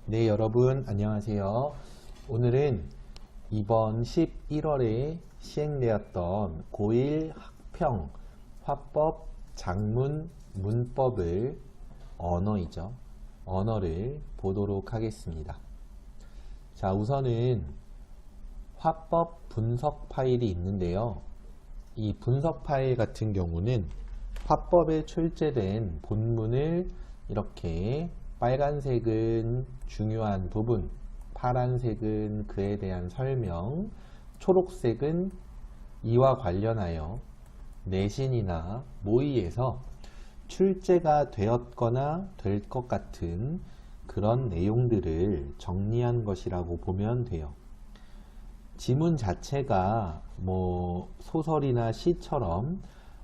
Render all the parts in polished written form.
네, 여러분 안녕하세요. 오늘은 이번 11월에 시행되었던 고1 학평 화법 작문 문법을 언어를 보도록 하겠습니다. 자, 우선은 화법 분석 파일이 있는데요. 이 분석 파일 같은 경우는 화법에 출제된 본문을 이렇게 빨간색은 중요한 부분, 파란색은 그에 대한 설명, 초록색은 이와 관련하여 내신이나 모의에서 출제가 되었거나 될 것 같은 그런 내용들을 정리한 것이라고 보면 돼요. 지문 자체가 소설이나 시처럼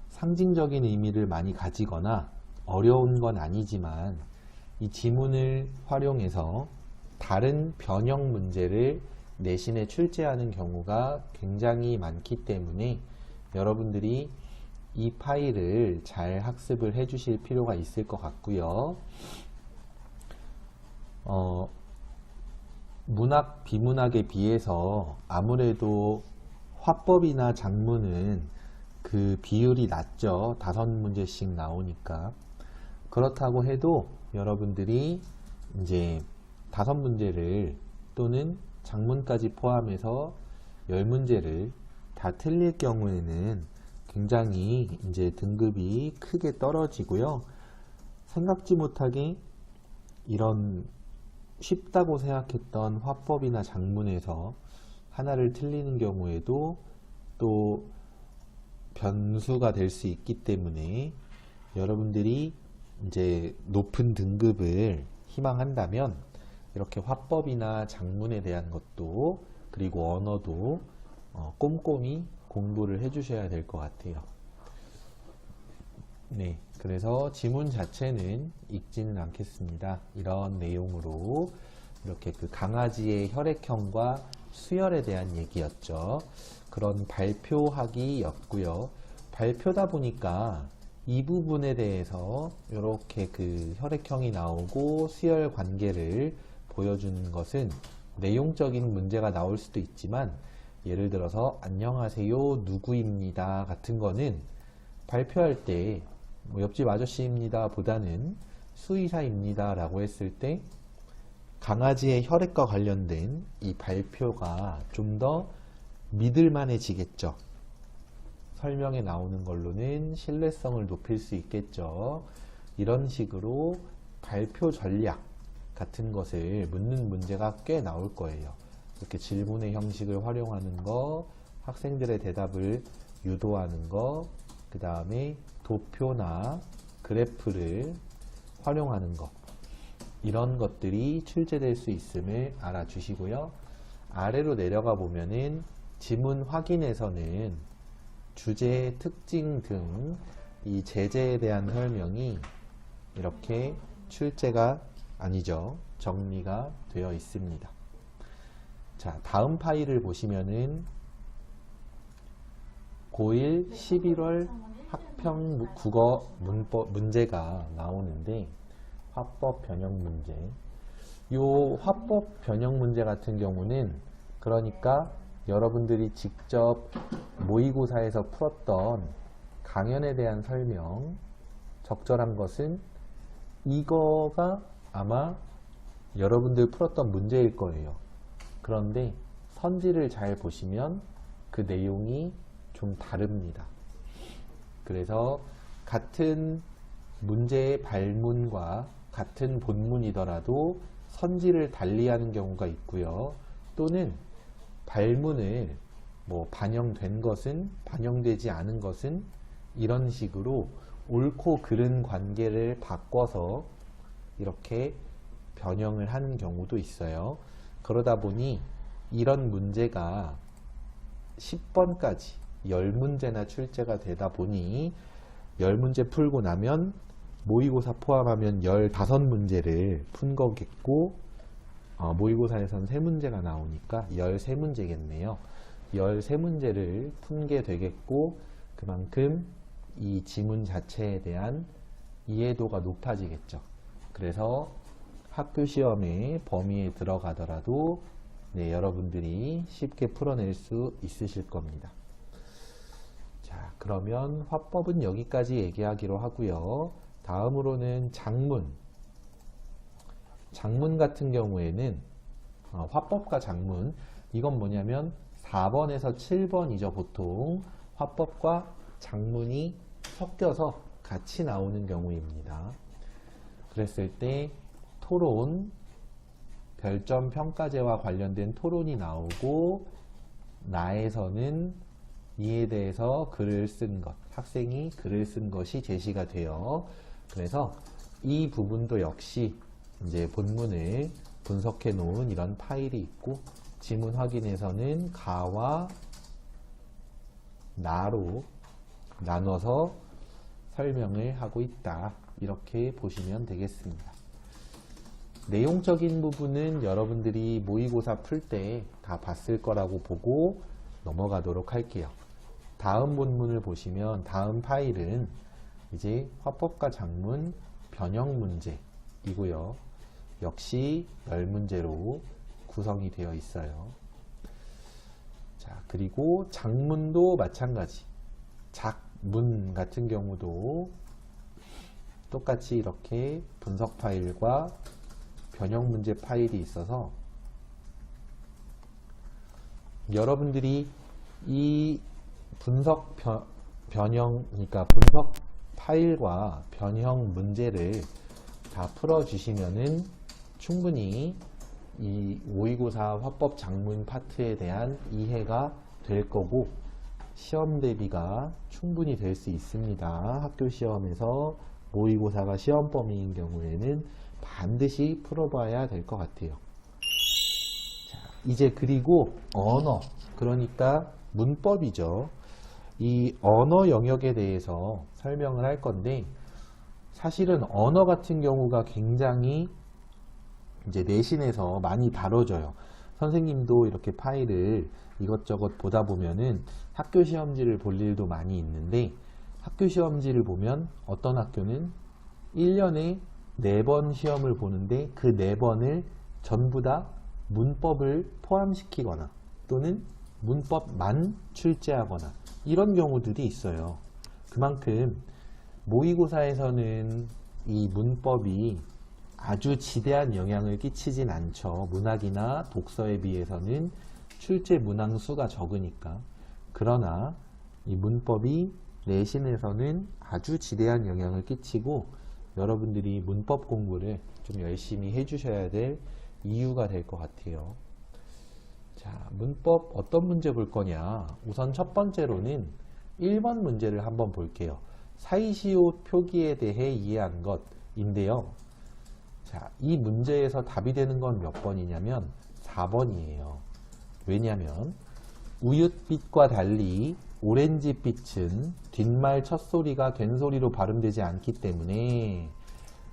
상징적인 의미를 많이 가지거나 어려운 건 아니지만 이 지문을 활용해서 다른 변형 문제를 내신에 출제하는 경우가 굉장히 많기 때문에 여러분들이 이 파일을 잘 학습을 해 주실 필요가 있을 것 같고요. 문학, 비문학에 비해서 아무래도 화법이나 작문은 그 비율이 낮죠. 5문제씩 나오니까. 그렇다고 해도 여러분들이 이제 5문제를 또는 작문까지 포함해서 10문제를 다 틀릴 경우에는 굉장히 이제 등급이 크게 떨어지고요. 생각지 못하게 이런 쉽다고 생각했던 화법이나 작문에서 하나를 틀리는 경우에도 또 변수가 될 수 있기 때문에 여러분들이 이제 높은 등급을 희망한다면 이렇게 화법이나 작문에 대한 것도 그리고 언어도 꼼꼼히 공부를 해 주셔야 될 것 같아요. 네, 그래서 지문 자체는 읽지는 않겠습니다. 이런 내용으로 이렇게 그 강아지의 혈액형과 수혈에 대한 얘기였죠. 그런 발표하기였고요. 발표다 보니까 이 부분에 대해서 이렇게 그 혈액형이 나오고 수혈 관계를 보여주는 것은 내용적인 문제가 나올 수도 있지만 예를 들어서 안녕하세요 누구입니다 같은 거는 발표할 때 옆집 아저씨입니다 보다는 수의사입니다 라고 했을 때 강아지의 혈액과 관련된 이 발표가 좀 더 믿을만해지겠죠. 설명에 나오는 걸로는 신뢰성을 높일 수 있겠죠. 이런 식으로 발표 전략 같은 것을 묻는 문제가 꽤 나올 거예요. 이렇게 질문의 형식을 활용하는 거, 학생들의 대답을 유도하는 거, 그 다음에 도표나 그래프를 활용하는 거, 이런 것들이 출제될 수 있음을 알아주시고요. 아래로 내려가 보면은 지문 확인에서는 주제, 특징 등 이 제재에 대한 설명이 이렇게 출제가 아니죠. 정리가 되어 있습니다. 자, 다음 파일을 보시면은 고1 11월 학평 국어 문법 문제가 나오는데 화법 변형 문제. 요 화법 변형 문제 같은 경우는 그러니까 여러분들이 직접 모의고사에서 풀었던 강연에 대한 설명, 적절한 것은 이거가 아마 여러분들 풀었던 문제일 거예요. 그런데 선지를 잘 보시면 그 내용이 좀 다릅니다. 그래서 같은 문제의 발문과 같은 본문이더라도 선지를 달리하는 경우가 있고요. 또는 발문을 반영된 것은 반영되지 않은 것은 이런 식으로 옳고 그른 관계를 바꿔서 이렇게 변형을 하는 경우도 있어요. 그러다 보니 이런 문제가 10번까지 10문제나 출제가 되다 보니 10문제 풀고 나면 모의고사 포함하면 15문제를 푼 거겠고 모의고사에선 3문제가 나오니까 13문제겠네요. 13문제를 푼 게 되겠고 그만큼 이 지문 자체에 대한 이해도가 높아지겠죠. 그래서 학교 시험의 범위에 들어가더라도 네, 여러분들이 쉽게 풀어낼 수 있으실 겁니다. 자, 그러면 화법은 여기까지 얘기하기로 하고요. 다음으로는 장문. 장문 같은 경우에는 화법과 장문, 이건 뭐냐면 4번에서 7번이죠. 보통 화법과 장문이 섞여서 같이 나오는 경우입니다. 그랬을 때 토론, 별점 평가제와 관련된 토론이 나오고, 나에서는 이에 대해서 글을 쓴 것, 학생이 글을 쓴 것이 제시가 돼요. 그래서 이 부분도 역시 이제 본문을 분석해 놓은 이런 파일이 있고, 지문 확인에서는 가와 나로 나눠서 설명을 하고 있다. 이렇게 보시면 되겠습니다. 내용적인 부분은 여러분들이 모의고사 풀 때 다 봤을 거라고 보고 넘어가도록 할게요. 다음 본문을 보시면 다음 파일은 이제 화법과 장문 변형 문제이고요. 역시 10문제로 구성이 되어 있어요. 자, 그리고 장문도 마찬가지. 작문 같은 경우도 똑같이 이렇게 분석 파일과 변형 문제 파일이 있어서 여러분들이 이 분석 변형, 그러니까 분석 파일과 변형 문제를 다 풀어주시면은 충분히 이 모의고사 화법 장문 파트에 대한 이해가 될 거고, 시험 대비가 충분히 될 수 있습니다. 학교 시험에서 모의고사가 시험 범위인 경우에는 반드시 풀어봐야 될 것 같아요. 자, 이제 그리고 언어, 그러니까 문법이죠. 이 언어 영역에 대해서 설명을 할 건데, 사실은 언어 같은 경우가 굉장히 이제 내신에서 많이 다뤄져요. 선생님도 이렇게 파일을 이것저것 보다 보면은 학교 시험지를 볼 일도 많이 있는데, 학교 시험지를 보면 어떤 학교는 1년에 4번 시험을 보는데 그 4번을 전부 다 문법을 포함시키거나 또는 문법만 출제하거나 이런 경우들이 있어요. 그만큼 모의고사에서는 이 문법이 아주 지대한 영향을 끼치진 않죠. 문학이나 독서에 비해서는 출제 문항 수가 적으니까. 그러나 이 문법이 내신에서는 아주 지대한 영향을 끼치고, 여러분들이 문법 공부를 좀 열심히 해주셔야 될 이유가 될 것 같아요. 자, 문법 어떤 문제 볼 거냐? 우선 첫 번째로는 1번 문제를 한번 볼게요. 사이시오 표기에 대해 이해한 것인데요. 자, 이 문제에서 답이 되는 건 몇 번이냐면 4번이에요. 왜냐면 우윳빛과 달리 오렌지빛은 뒷말 첫소리가 된소리로 발음되지 않기 때문에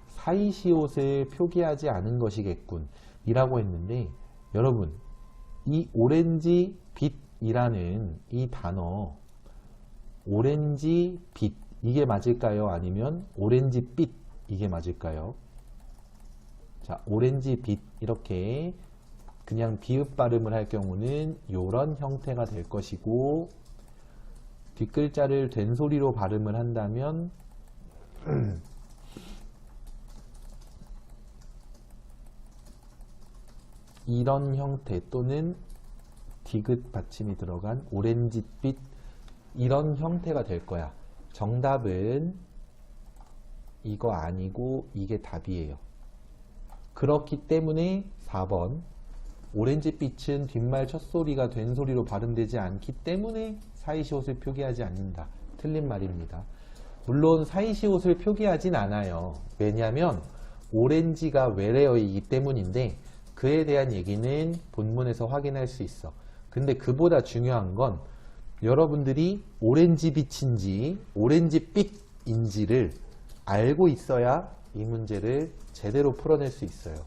사이시옷을 표기하지 않은 것이겠군 이라고 했는데, 여러분 이 오렌지빛이라는 이 단어, 오렌지빛 이게 맞을까요? 아니면 오렌지빛 이게 맞을까요? 자, 오렌지빛 이렇게 그냥 비읍 발음을 할 경우는 이런 형태가 될 것이고, 뒷글자를 된소리로 발음을 한다면 이런 형태 또는 디귿 받침이 들어간 오렌지빛 이런 형태가 될 거야. 정답은 이거 아니고 이게 답이에요. 그렇기 때문에 4번 오렌지빛은 뒷말 첫소리가 된소리로 발음되지 않기 때문에 사이시옷을 표기하지 않는다. 틀린 말입니다. 물론 사이시옷을 표기하진 않아요. 왜냐하면 오렌지가 외래어이기 때문인데, 그에 대한 얘기는 본문에서 확인할 수 있어. 근데 그보다 중요한 건 여러분들이 오렌지빛인지 오렌지빛인지를 알고 있어야 이 문제를 제대로 풀어낼 수 있어요.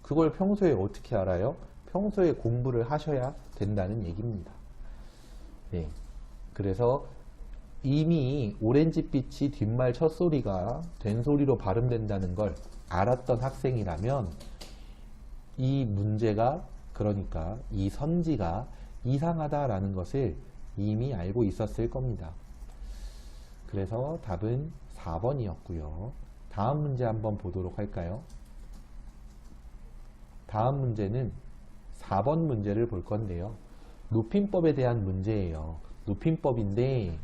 그걸 평소에 어떻게 알아요? 평소에 공부를 하셔야 된다는 얘기입니다. 네. 그래서 이미 오렌지빛이 뒷말 첫소리가 된소리로 발음된다는 걸 알았던 학생이라면 이 문제가 그러니까 이 선지가 이상하다라는 것을 이미 알고 있었을 겁니다. 그래서 답은 4번이었고요. 다음 문제 한번 보도록 할까요? 다음 문제는 4번 문제를 볼 건데요. 높임법에 대한 문제예요. 높임법인데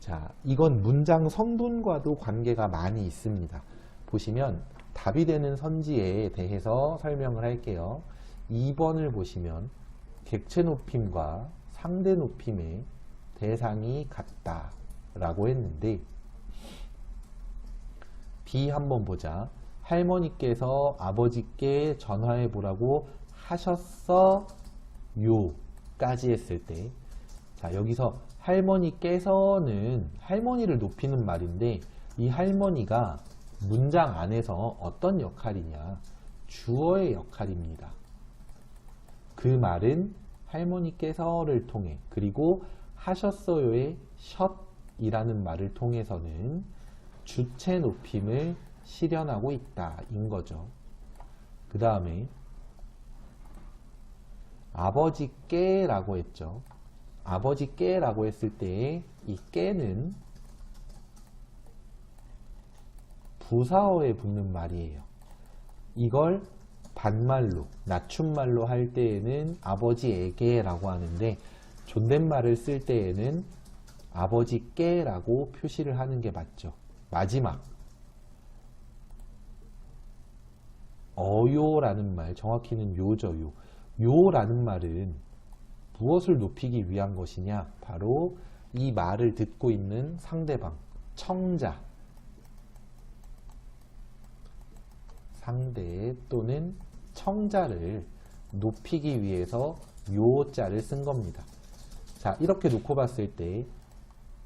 자, 이건 문장 성분과도 관계가 많이 있습니다. 보시면 답이 되는 선지에 대해서 설명을 할게요. 2번을 보시면 객체 높임과 상대 높임의 대상이 같다 라고 했는데 B 한번 보자. 할머니께서 아버지께 전화해 보라고 하셨어요 까지 했을 때 자, 여기서 할머니께서는 할머니를 높이는 말인데 이 할머니가 문장 안에서 어떤 역할이냐? 주어의 역할입니다. 그 말은 할머니께서를 통해 그리고 하셨어요의 셨이라는 말을 통해서는 주체 높임을 실현하고 있다 인 거죠. 그 다음에 아버지께 라고 했죠. 아버지께 라고 했을 때 이 깨는 부사어에 붙는 말이에요. 이걸 반말로, 낮춤말로 할 때에는 아버지에게 라고 하는데 존댓말을 쓸 때에는 아버지께 라고 표시를 하는 게 맞죠. 마지막 어요라는 말, 정확히는 요죠. 요라는 말은 무엇을 높이기 위한 것이냐? 바로 이 말을 듣고 있는 상대방, 청자, 상대 또는 청자를 높이기 위해서 요자를 쓴 겁니다. 자, 이렇게 놓고 봤을 때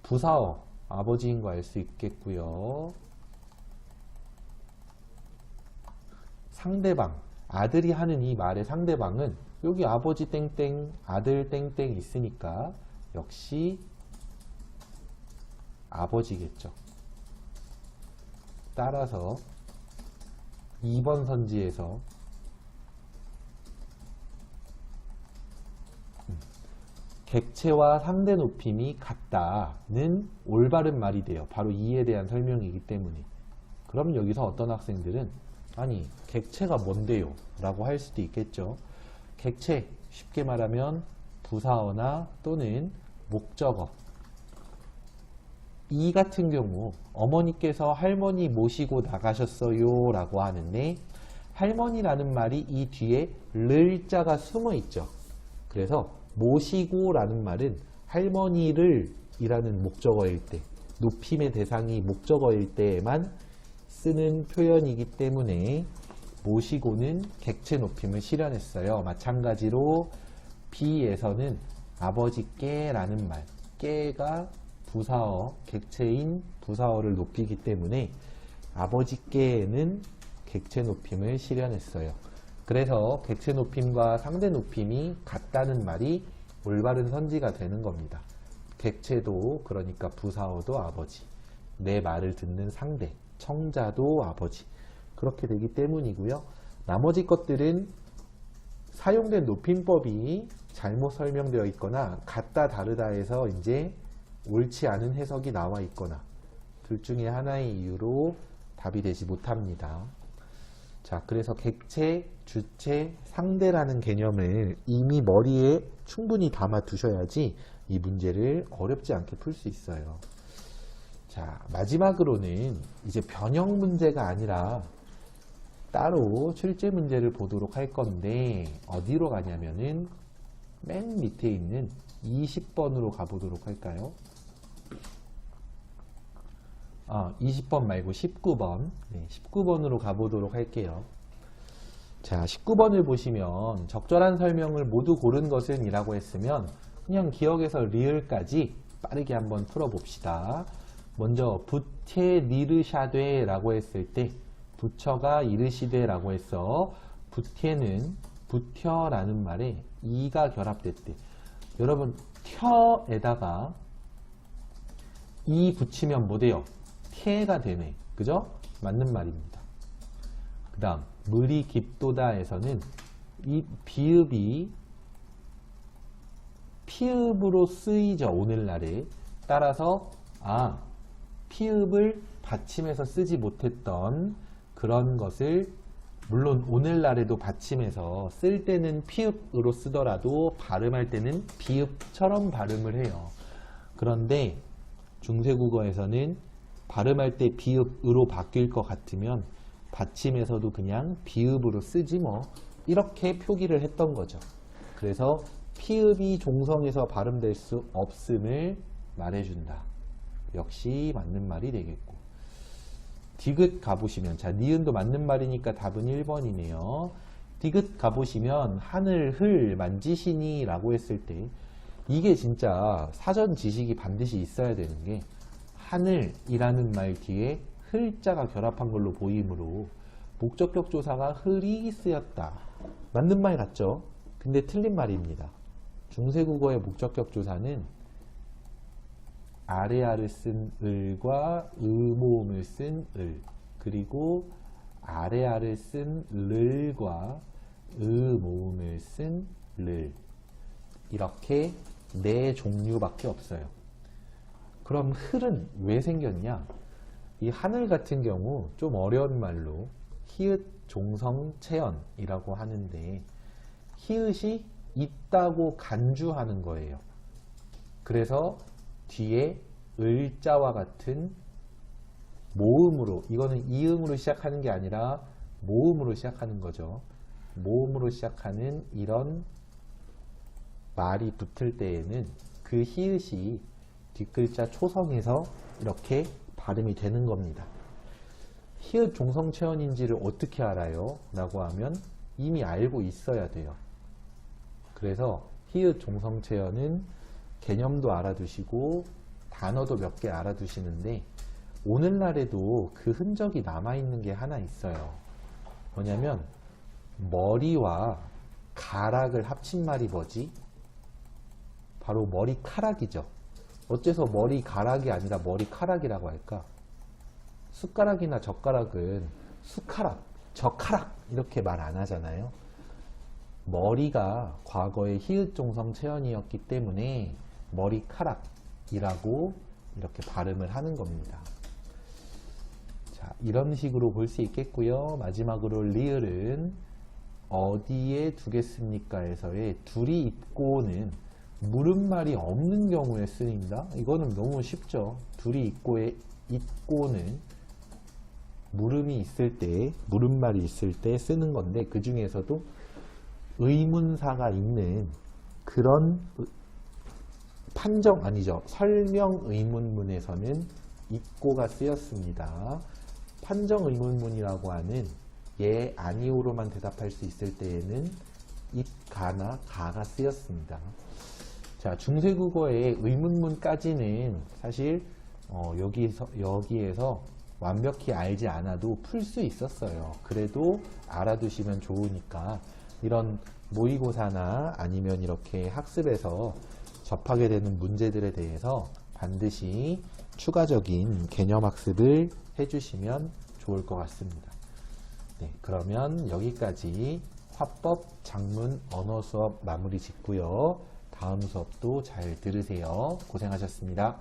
부사어, 아버지인 거 알 수 있겠고요. 상대방, 아들이 하는 이 말의 상대방은 여기 아버지 땡땡, 아들 땡땡 있으니까 역시 아버지겠죠. 따라서 2번 선지에서 객체와 상대 높임이 같다는 올바른 말이 돼요. 바로 이에 대한 설명이기 때문에. 그럼 여기서 어떤 학생들은 아니 객체가 뭔데요? 라고 할 수도 있겠죠. 객체, 쉽게 말하면 부사어나 또는 목적어. 이 같은 경우 어머니께서 할머니 모시고 나가셨어요 라고 하는데 할머니라는 말이 이 뒤에 를자가 숨어 있죠. 그래서 모시고 라는 말은 할머니를 이라는 목적어일 때, 높임의 대상이 목적어일 때에만 쓰는 표현이기 때문에 모시고는 객체 높임을 실현했어요. 마찬가지로 B에서는 아버지께 라는 말, 깨가 부사어, 객체인 부사어를 높이기 때문에 아버지께는 객체 높임을 실현했어요. 그래서 객체 높임과 상대 높임이 같다는 말이 올바른 선지가 되는 겁니다. 객체도 그러니까 부사어도 아버지, 내 말을 듣는 상대, 청자도 아버지, 그렇게 되기 때문이고요. 나머지 것들은 사용된 높임법이 잘못 설명되어 있거나 같다 다르다에서 이제 옳지 않은 해석이 나와 있거나 둘 중에 하나의 이유로 답이 되지 못합니다. 자, 그래서 객체, 주체, 상대라는 개념을 이미 머리에 충분히 담아 두셔야지 이 문제를 어렵지 않게 풀 수 있어요. 자, 마지막으로는 이제 변형 문제가 아니라 따로 출제 문제를 보도록 할 건데 어디로 가냐면은 맨 밑에 있는 20번으로 가보도록 할까요? 20번 말고 19번. 네, 19번으로 가보도록 할게요. 자, 19번을 보시면 적절한 설명을 모두 고른 것은 이라고 했으면 그냥 기억에서 리을까지 빠르게 한번 풀어봅시다. 먼저 부채 니르샤되 라고 했을 때 부처가 이르시되 라고 해서 부태는 부텨라는 말에 이가 결합됐대. 여러분 텨에다가 이 붙이면 뭐 돼요? 태가 되네. 그죠? 맞는 말입니다. 그 그 다음 물이 깊도다에서는 이 비읍이 피읍으로 쓰이죠. 오늘날에. 따라서 피읍을 받침해서 쓰지 못했던 그런 것을 물론 오늘날에도 받침해서 쓸 때는 피읍으로 쓰더라도 발음할 때는 비읍처럼 발음을 해요. 그런데 중세국어에서는 발음할 때 비읍으로 바뀔 것 같으면 받침에서도 그냥 비읍으로 쓰지 뭐 이렇게 표기를 했던 거죠. 그래서 피읍이 종성에서 발음될 수 없음을 말해준다. 역시 맞는 말이 되겠고, 디귿 가보시면, 자 니은도 맞는 말이니까 답은 1번이네요. 디귿 가보시면 하늘 흘 만지시니 라고 했을 때 이게 진짜 사전 지식이 반드시 있어야 되는 게, 하늘이라는 말 뒤에 흘자가 결합한 걸로 보이므로 목적격 조사가 흘이 쓰였다. 맞는 말 같죠? 근데 틀린 말입니다. 중세국어의 목적격 조사는 아래아를 쓴 을과 의모음을 쓴 을, 그리고 아래아를 쓴 를과 의모음을 쓴 를, 이렇게 네 종류밖에 없어요. 그럼 흘은 왜 생겼냐? 이 하늘 같은 경우 좀 어려운 말로 히읗 종성 체언이라고 하는데, 히읗이 있다고 간주하는 거예요. 그래서 뒤에 을자와 같은 모음으로, 이거는 이음으로 시작하는 게 아니라 모음으로 시작하는 거죠. 모음으로 시작하는 이런 말이 붙을 때에는 그 히읗이 뒷글자 초성에서 이렇게 발음이 되는 겁니다. 히읗 종성 체언인지를 어떻게 알아요? 라고 하면 이미 알고 있어야 돼요. 그래서 히읗 종성 체언은 개념도 알아두시고 단어도 몇 개 알아두시는데, 오늘날에도 그 흔적이 남아있는 게 하나 있어요. 뭐냐면 머리와 가락을 합친 말이 뭐지? 바로 머리카락이죠. 어째서 머리가락이 아니라 머리카락이라고 할까? 숟가락이나 젓가락은 숟가락, 젓가락 이렇게 말 안 하잖아요. 머리가 과거에 히읗 종성 체언이었기 때문에 머리카락이라고 이렇게 발음을 하는 겁니다. 자, 이런 식으로 볼 수 있겠고요. 마지막으로 리을은 어디에 두겠습니까? 에서의 둘이 있고는 물음말이 없는 경우에 쓰인다. 이거는 너무 쉽죠. 둘이 있고는 물음이 있을 때, 물음말이 있을 때 쓰는 건데, 그 중에서도 의문사가 있는 그런 설명 의문문에서는 있고가 쓰였습니다. 판정 의문문이라고 하는 예, 아니오로만 대답할 수 있을 때에는 가나 가가 쓰였습니다. 자, 중세국어의 의문문까지는 사실 여기에서 완벽히 알지 않아도 풀 수 있었어요. 그래도 알아두시면 좋으니까 이런 모의고사나 아니면 이렇게 학습에서 접하게 되는 문제들에 대해서 반드시 추가적인 개념 학습을 해주시면 좋을 것 같습니다. 네, 그러면 여기까지 화법, 작문, 언어 수업 마무리 짓고요. 다음 수업도 잘 들으세요. 고생하셨습니다.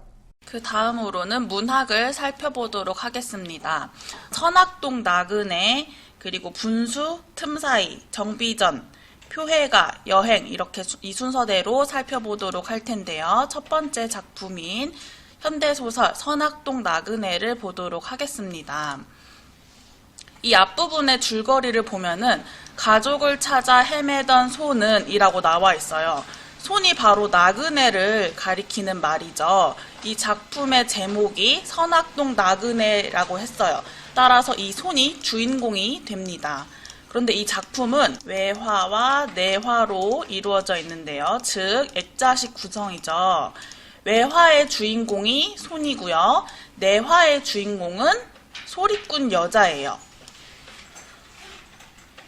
그 다음으로는 문학을 살펴보도록 하겠습니다. 선악동 나그네, 그리고 분수, 틈사이, 정비전, 표해가, 여행 이렇게 이 순서대로 살펴보도록 할 텐데요. 첫 번째 작품인 현대소설 선악동 나그네를 보도록 하겠습니다. 이 앞부분의 줄거리를 보면은 가족을 찾아 헤매던 소는 이라고 나와 있어요. 손이 바로 나그네를 가리키는 말이죠. 이 작품의 제목이 선악동 나그네라고 했어요. 따라서 이 손이 주인공이 됩니다. 그런데 이 작품은 외화와 내화로 이루어져 있는데요. 즉 액자식 구성이죠. 외화의 주인공이 손이고요. 내화의 주인공은 소리꾼 여자예요.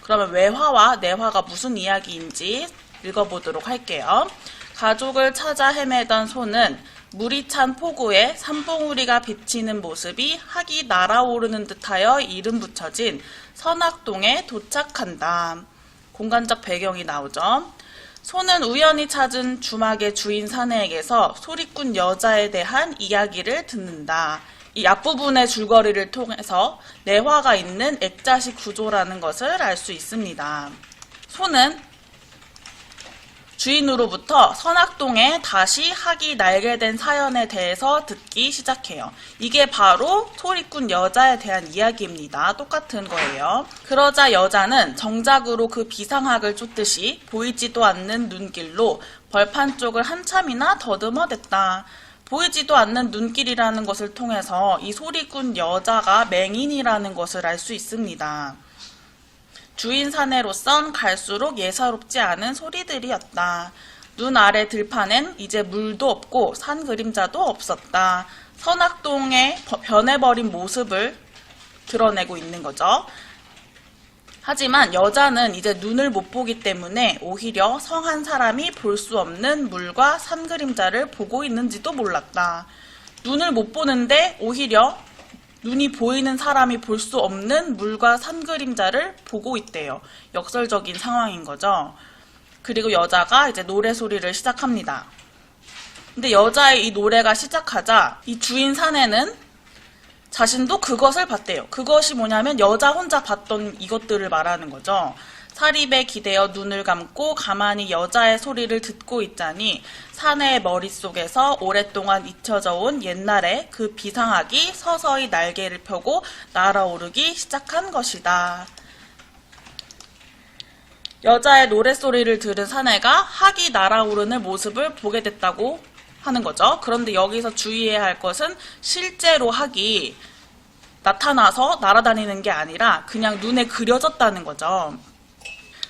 그러면 외화와 내화가 무슨 이야기인지 읽어보도록 할게요. 가족을 찾아 헤매던 소는 물이 찬 포구에 산봉우리가 비치는 모습이 학이 날아오르는 듯하여 이름 붙여진 선악동에 도착한다. 공간적 배경이 나오죠. 소는 우연히 찾은 주막의 주인 사내에게서 소리꾼 여자에 대한 이야기를 듣는다. 이 앞부분의 줄거리를 통해서 내화가 있는 액자식 구조라는 것을 알 수 있습니다. 소는 주인으로부터 선악동에 다시 학이 날게 된 사연에 대해서 듣기 시작해요. 이게 바로 소리꾼 여자에 대한 이야기입니다. 똑같은 거예요. 그러자 여자는 정작으로 그 비상학을 쫓듯이 보이지도 않는 눈길로 벌판 쪽을 한참이나 더듬어댔다. 보이지도 않는 눈길이라는 것을 통해서 이 소리꾼 여자가 맹인이라는 것을 알 수 있습니다. 주인 사내로선 갈수록 예사롭지 않은 소리들이었다. 눈 아래 들판엔 이제 물도 없고 산 그림자도 없었다. 선악동의 변해버린 모습을 드러내고 있는 거죠. 하지만 여자는 이제 눈을 못 보기 때문에 오히려 성한 사람이 볼 수 없는 물과 산 그림자를 보고 있는지도 몰랐다. 눈을 못 보는데 오히려 눈이 보이는 사람이 볼 수 없는 물과 산 그림자를 보고 있대요. 역설적인 상황인 거죠. 그리고 여자가 이제 노래 소리를 시작합니다. 근데 여자의 이 노래가 시작하자 이 주인 사내는 자신도 그것을 봤대요. 그것이 뭐냐면 여자 혼자 봤던 이것들을 말하는 거죠. 사립에 기대어 눈을 감고 가만히 여자의 소리를 듣고 있자니 사내의 머릿속에서 오랫동안 잊혀져 온 옛날의 그 비상학이 서서히 날개를 펴고 날아오르기 시작한 것이다. 여자의 노랫소리를 들은 사내가 학이 날아오르는 모습을 보게 됐다고 하는 거죠. 그런데 여기서 주의해야 할 것은 실제로 학이 나타나서 날아다니는 게 아니라 그냥 눈에 그려졌다는 거죠.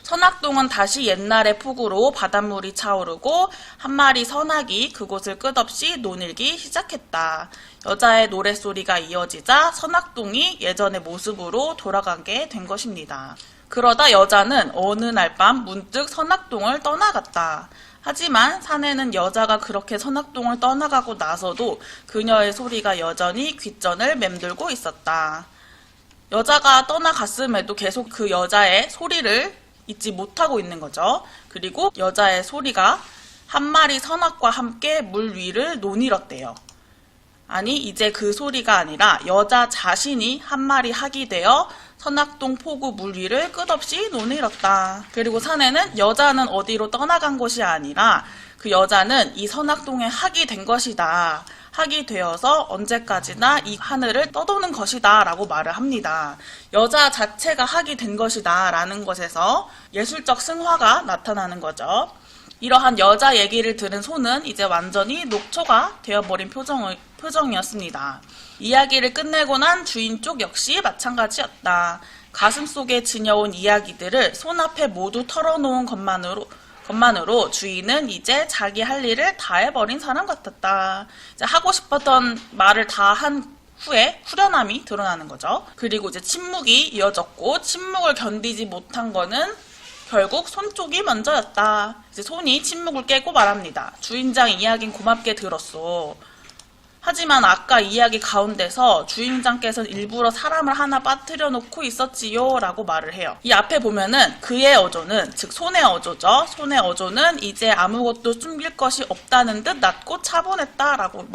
선악동은 다시 옛날의 폭우로 바닷물이 차오르고 한 마리 선악이 그곳을 끝없이 노늘기 시작했다. 여자의 노랫소리가 이어지자 선악동이 예전의 모습으로 돌아가게 된 것입니다. 그러다 여자는 어느 날 밤 문득 선악동을 떠나갔다. 하지만 사내는 여자가 그렇게 선악동을 떠나가고 나서도 그녀의 소리가 여전히 귓전을 맴돌고 있었다. 여자가 떠나갔음에도 계속 그 여자의 소리를 잊지 못하고 있는 거죠. 그리고 여자의 소리가 한 마리 선악과 함께 물 위를 노닐었대요. 아니 이제 그 소리가 아니라 여자 자신이 한 마리 학이 되어 선악동 포구 물 위를 끝없이 노닐었다. 그리고 사내는 여자는 어디로 떠나간 것이 아니라 그 여자는 이 선악동의 학이 된 것이다. 학이 되어서 언제까지나 이 하늘을 떠도는 것이다 라고 말을 합니다. 여자 자체가 학이 된 것이다 라는 것에서 예술적 승화가 나타나는 거죠. 이러한 여자 얘기를 들은 소는 이제 완전히 녹초가 되어버린 표정이었습니다. 이야기를 끝내고 난 주인 쪽 역시 마찬가지였다. 가슴속에 지녀온 이야기들을 손 앞에 모두 털어놓은 것만으로 주인은 이제 자기 할 일을 다 해버린 사람 같았다. 이제 하고 싶었던 말을 다 한 후에 후련함이 드러나는 거죠. 그리고 이제 침묵이 이어졌고 침묵을 견디지 못한 거는 결국 손 쪽이 먼저였다. 이제 손이 침묵을 깨고 말합니다. 주인장 이야긴 고맙게 들었어. 하지만 아까 이야기 가운데서 주인장께서는 일부러 사람을 하나 빠뜨려 놓고 있었지요 라고 말을 해요. 이 앞에 보면은 그의 어조는, 즉 손의 어조죠. 손의 어조는 이제 아무것도 숨길 것이 없다는 듯 낮고 차분했다 라고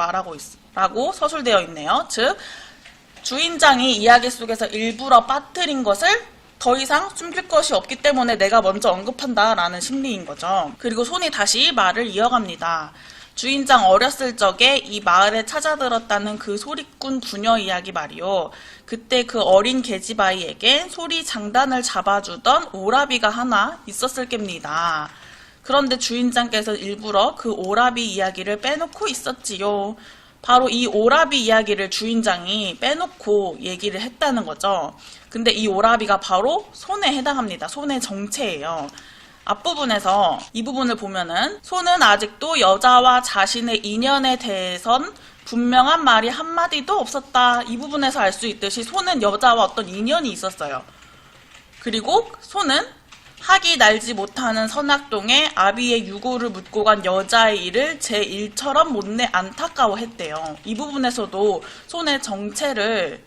라고 서술되어 있네요. 즉 주인장이 이야기 속에서 일부러 빠뜨린 것을 더 이상 숨길 것이 없기 때문에 내가 먼저 언급한다 라는 심리인 거죠. 그리고 손이 다시 말을 이어갑니다. 주인장 어렸을 적에 이 마을에 찾아들었다는 그 소리꾼 부녀 이야기 말이요. 그때 그 어린 계집아이에겐 소리 장단을 잡아주던 오라비가 하나 있었을 겁니다. 그런데 주인장께서 일부러 그 오라비 이야기를 빼놓고 있었지요. 바로 이 오라비 이야기를 주인장이 빼놓고 얘기를 했다는 거죠. 근데 이 오라비가 바로 손에 해당합니다. 손의 정체예요. 앞부분에서 이 부분을 보면은 소는 아직도 여자와 자신의 인연에 대해선 분명한 말이 한마디도 없었다. 이 부분에서 알 수 있듯이 소는 여자와 어떤 인연이 있었어요. 그리고 소는 학이 날지 못하는 선악동에 아비의 유고를 묻고 간 여자의 일을 제1처럼 못내 안타까워했대요. 이 부분에서도 손의 정체를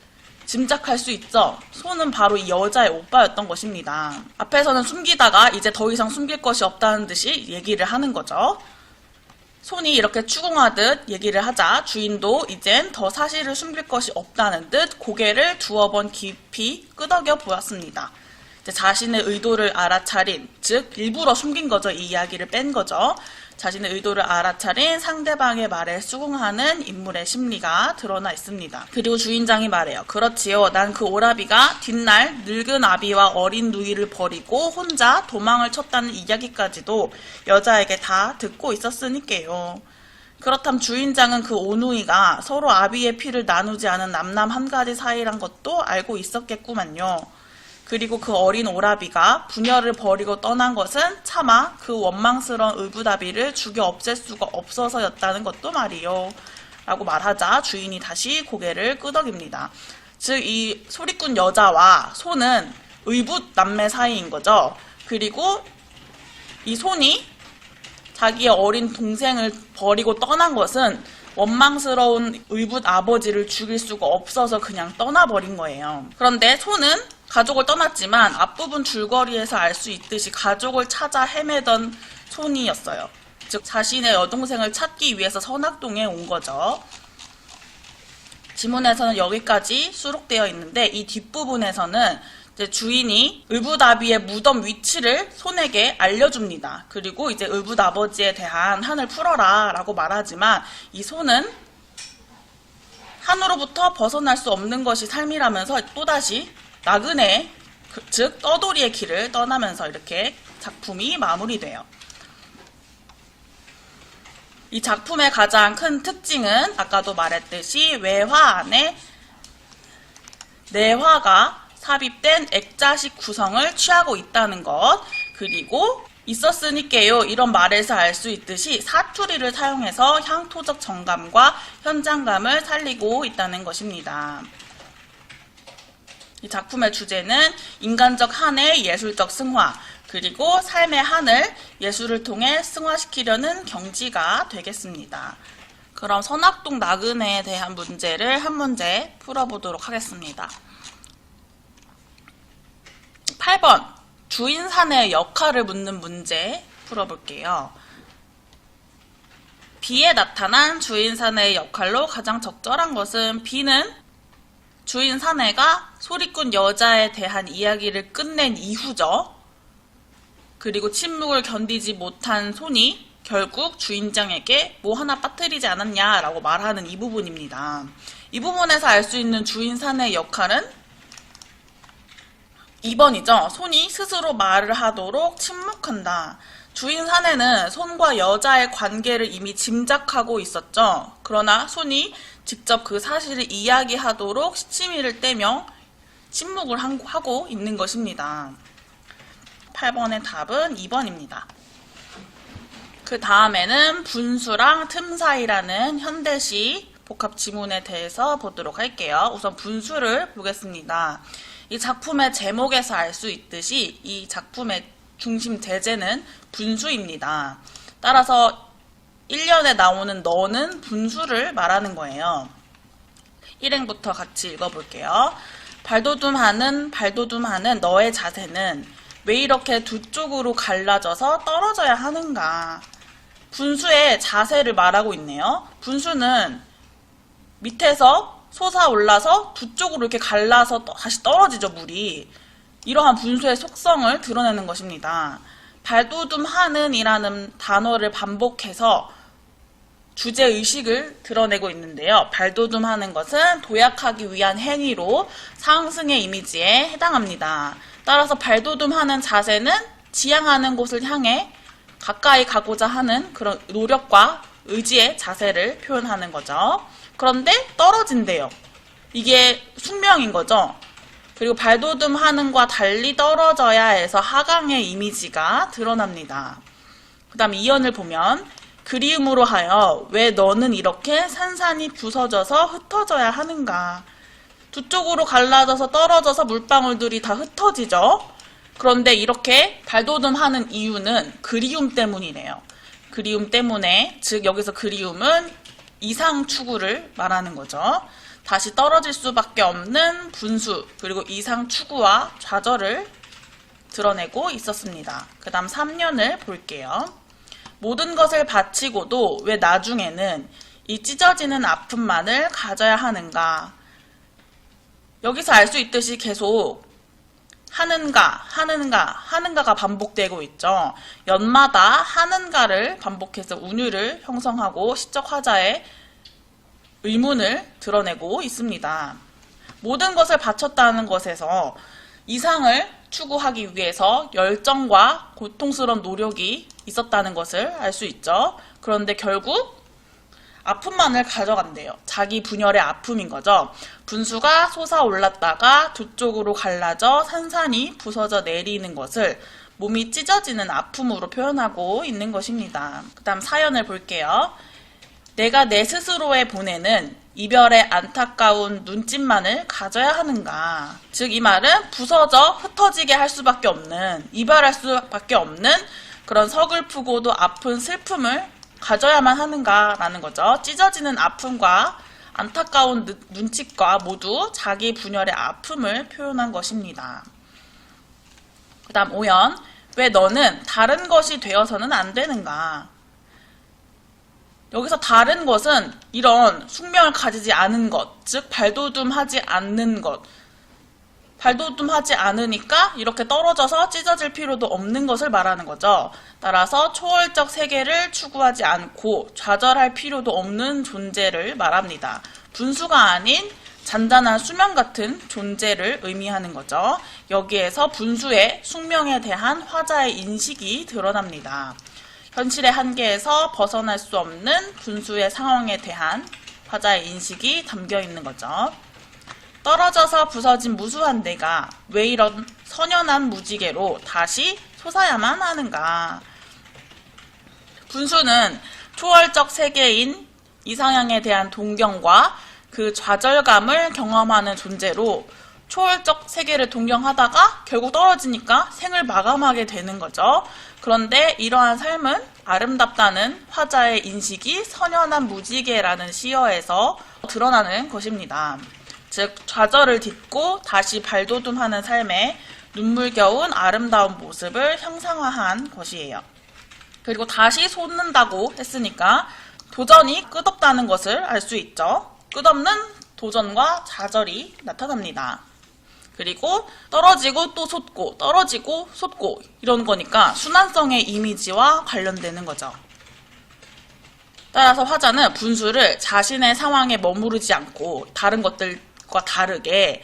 짐작할 수 있죠. 손은 바로 이 여자의 오빠였던 것입니다. 앞에서는 숨기다가 이제 더 이상 숨길 것이 없다는 듯이 얘기를 하는 거죠. 손이 이렇게 추궁하듯 얘기를 하자 주인도 이젠 더 사실을 숨길 것이 없다는 듯 고개를 두어 번 깊이 끄덕여 보았습니다. 자신의 의도를 알아차린, 즉 일부러 숨긴 거죠. 이 이야기를 뺀 거죠. 자신의 의도를 알아차린 상대방의 말에 수긍하는 인물의 심리가 드러나 있습니다. 그리고 주인장이 말해요. 그렇지요. 난 그 오라비가 뒷날 늙은 아비와 어린 누이를 버리고 혼자 도망을 쳤다는 이야기까지도 여자에게 다 듣고 있었으니까요. 그렇다면 주인장은 그 오누이가 서로 아비의 피를 나누지 않은 남남 한 가지 사이란 것도 알고 있었겠구만요. 그리고 그 어린 오라비가 부녀를 버리고 떠난 것은 차마 그 원망스러운 의붓아비를 죽여 없앨 수가 없어서였다는 것도 말이요. 라고 말하자 주인이 다시 고개를 끄덕입니다. 즉 이 소리꾼 여자와 손은 의붓 남매 사이인 거죠. 그리고 이 손이 자기의 어린 동생을 버리고 떠난 것은 원망스러운 의붓 아버지를 죽일 수가 없어서 그냥 떠나버린 거예요. 그런데 손은 가족을 떠났지만 앞부분 줄거리에서 알 수 있듯이 가족을 찾아 헤매던 손이었어요. 즉 자신의 여동생을 찾기 위해서 선악동에 온 거죠. 지문에서는 여기까지 수록되어 있는데 이 뒷부분에서는 이제 주인이 의붓아비의 무덤 위치를 손에게 알려줍니다. 그리고 이제 의붓아버지에 대한 한을 풀어라 라고 말하지만 이 손은 한으로부터 벗어날 수 없는 것이 삶이라면서 또다시 나그네, 즉 떠돌이의 길을 떠나면서 이렇게 작품이 마무리돼요. 이 작품의 가장 큰 특징은 아까도 말했듯이 외화 안에 내화가 삽입된 액자식 구성을 취하고 있다는 것, 그리고 있었으니까요. 이런 말에서 알 수 있듯이 사투리를 사용해서 향토적 정감과 현장감을 살리고 있다는 것입니다. 이 작품의 주제는 인간적 한의 예술적 승화, 그리고 삶의 한을 예술을 통해 승화시키려는 경지가 되겠습니다. 그럼 선악동 나그네에 대한 문제를 한 문제 풀어보도록 하겠습니다. 8번 주인 사내의 역할을 묻는 문제 풀어볼게요. B에 나타난 주인 사내의 역할로 가장 적절한 것은 B는 주인 사내가 소리꾼 여자에 대한 이야기를 끝낸 이후죠. 그리고 침묵을 견디지 못한 손이 결국 주인장에게 뭐 하나 빠뜨리지 않았냐라고 말하는 이 부분입니다. 이 부분에서 알 수 있는 주인 사내의 역할은 2번이죠. 손이 스스로 말을 하도록 침묵한다. 주인 사내는 손과 여자의 관계를 이미 짐작하고 있었죠. 그러나 손이 직접 그 사실을 이야기하도록 시치미를 떼며 침묵을 하고 있는 것입니다. 8번의 답은 2번입니다. 그 다음에는 분수랑 틈 사이라는 현대시 복합 지문에 대해서 보도록 할게요. 우선 분수를 보겠습니다. 이 작품의 제목에서 알 수 있듯이 이 작품의 중심 제재는 분수입니다. 따라서 1년에 나오는 너는 분수를 말하는 거예요. 1행부터 같이 읽어볼게요. 발도둠하는 너의 자세는 왜 이렇게 두 쪽으로 갈라져서 떨어져야 하는가. 분수의 자세를 말하고 있네요. 분수는 밑에서 솟아올라서 두 쪽으로 이렇게 갈라서 다시 떨어지죠, 물이. 이러한 분수의 속성을 드러내는 것입니다. 발도둠하는 이라는 단어를 반복해서 주제의식을 드러내고 있는데요. 발도둠하는 것은 도약하기 위한 행위로 상승의 이미지에 해당합니다. 따라서 발도둠하는 자세는 지향하는 곳을 향해 가까이 가고자 하는 그런 노력과 의지의 자세를 표현하는 거죠. 그런데 떨어진대요. 이게 숙명인 거죠. 그리고 발도둠하는과 달리 떨어져야 해서 하강의 이미지가 드러납니다. 그 다음 2연을 보면 그리움으로 하여 왜 너는 이렇게 산산이 부서져서 흩어져야 하는가. 두 쪽으로 갈라져서 떨어져서 물방울들이 다 흩어지죠. 그런데 이렇게 발돋움하는 이유는 그리움 때문이래요. 그리움 때문에, 즉 여기서 그리움은 이상 추구를 말하는 거죠. 다시 떨어질 수밖에 없는 분수, 그리고 이상 추구와 좌절을 드러내고 있었습니다. 그 다음 3년을 볼게요. 모든 것을 바치고도 왜 나중에는 이 찢어지는 아픔만을 가져야 하는가? 여기서 알 수 있듯이 계속 하는가가 반복되고 있죠. 연마다 하는가를 반복해서 운율을 형성하고 시적 화자의 의문을 드러내고 있습니다. 모든 것을 바쳤다는 것에서 이상을 추구하기 위해서 열정과 고통스러운 노력이 있었다는 것을 알 수 있죠. 그런데 결국 아픔만을 가져간대요. 자기 분열의 아픔인 거죠. 분수가 솟아올랐다가 두 쪽으로 갈라져 산산이 부서져 내리는 것을 몸이 찢어지는 아픔으로 표현하고 있는 것입니다. 그 다음 사연을 볼게요. 내가 내 스스로에 보내는 이별의 안타까운 눈짓만을 가져야 하는가. 즉 이 말은 부서져 흩어지게 할 수밖에 없는, 이별할 수밖에 없는 그런 서글프고도 아픈 슬픔을 가져야만 하는가라는 거죠. 찢어지는 아픔과 안타까운 눈짓과 모두 자기 분열의 아픔을 표현한 것입니다. 그 다음 5연. 왜 너는 다른 것이 되어서는 안 되는가? 여기서 다른 것은 이런 숙명을 가지지 않은 것, 즉 발돋움하지 않는 것. 발돋움하지 않으니까 이렇게 떨어져서 찢어질 필요도 없는 것을 말하는 거죠. 따라서 초월적 세계를 추구하지 않고 좌절할 필요도 없는 존재를 말합니다. 분수가 아닌 잔잔한 수면 같은 존재를 의미하는 거죠. 여기에서 분수의 숙명에 대한 화자의 인식이 드러납니다. 현실의 한계에서 벗어날 수 없는 분수의 상황에 대한 화자의 인식이 담겨 있는 거죠. 떨어져서 부서진 무수한 내가 왜 이런 선연한 무지개로 다시 솟아야만 하는가. 분수는 초월적 세계인 이상향에 대한 동경과 그 좌절감을 경험하는 존재로 초월적 세계를 동경하다가 결국 떨어지니까 생을 마감하게 되는 거죠. 그런데 이러한 삶은 아름답다는 화자의 인식이 선연한 무지개라는 시어에서 드러나는 것입니다. 즉 좌절을 딛고 다시 발돋움하는 삶의 눈물겨운 아름다운 모습을 형상화한 것이에요. 그리고 다시 솟는다고 했으니까 도전이 끝없다는 것을 알 수 있죠. 끝없는 도전과 좌절이 나타납니다. 그리고 떨어지고 또 솟고 떨어지고 솟고 이런 거니까 순환성의 이미지와 관련되는 거죠. 따라서 화자는 분수를 자신의 상황에 머무르지 않고 다른 것들과 다르게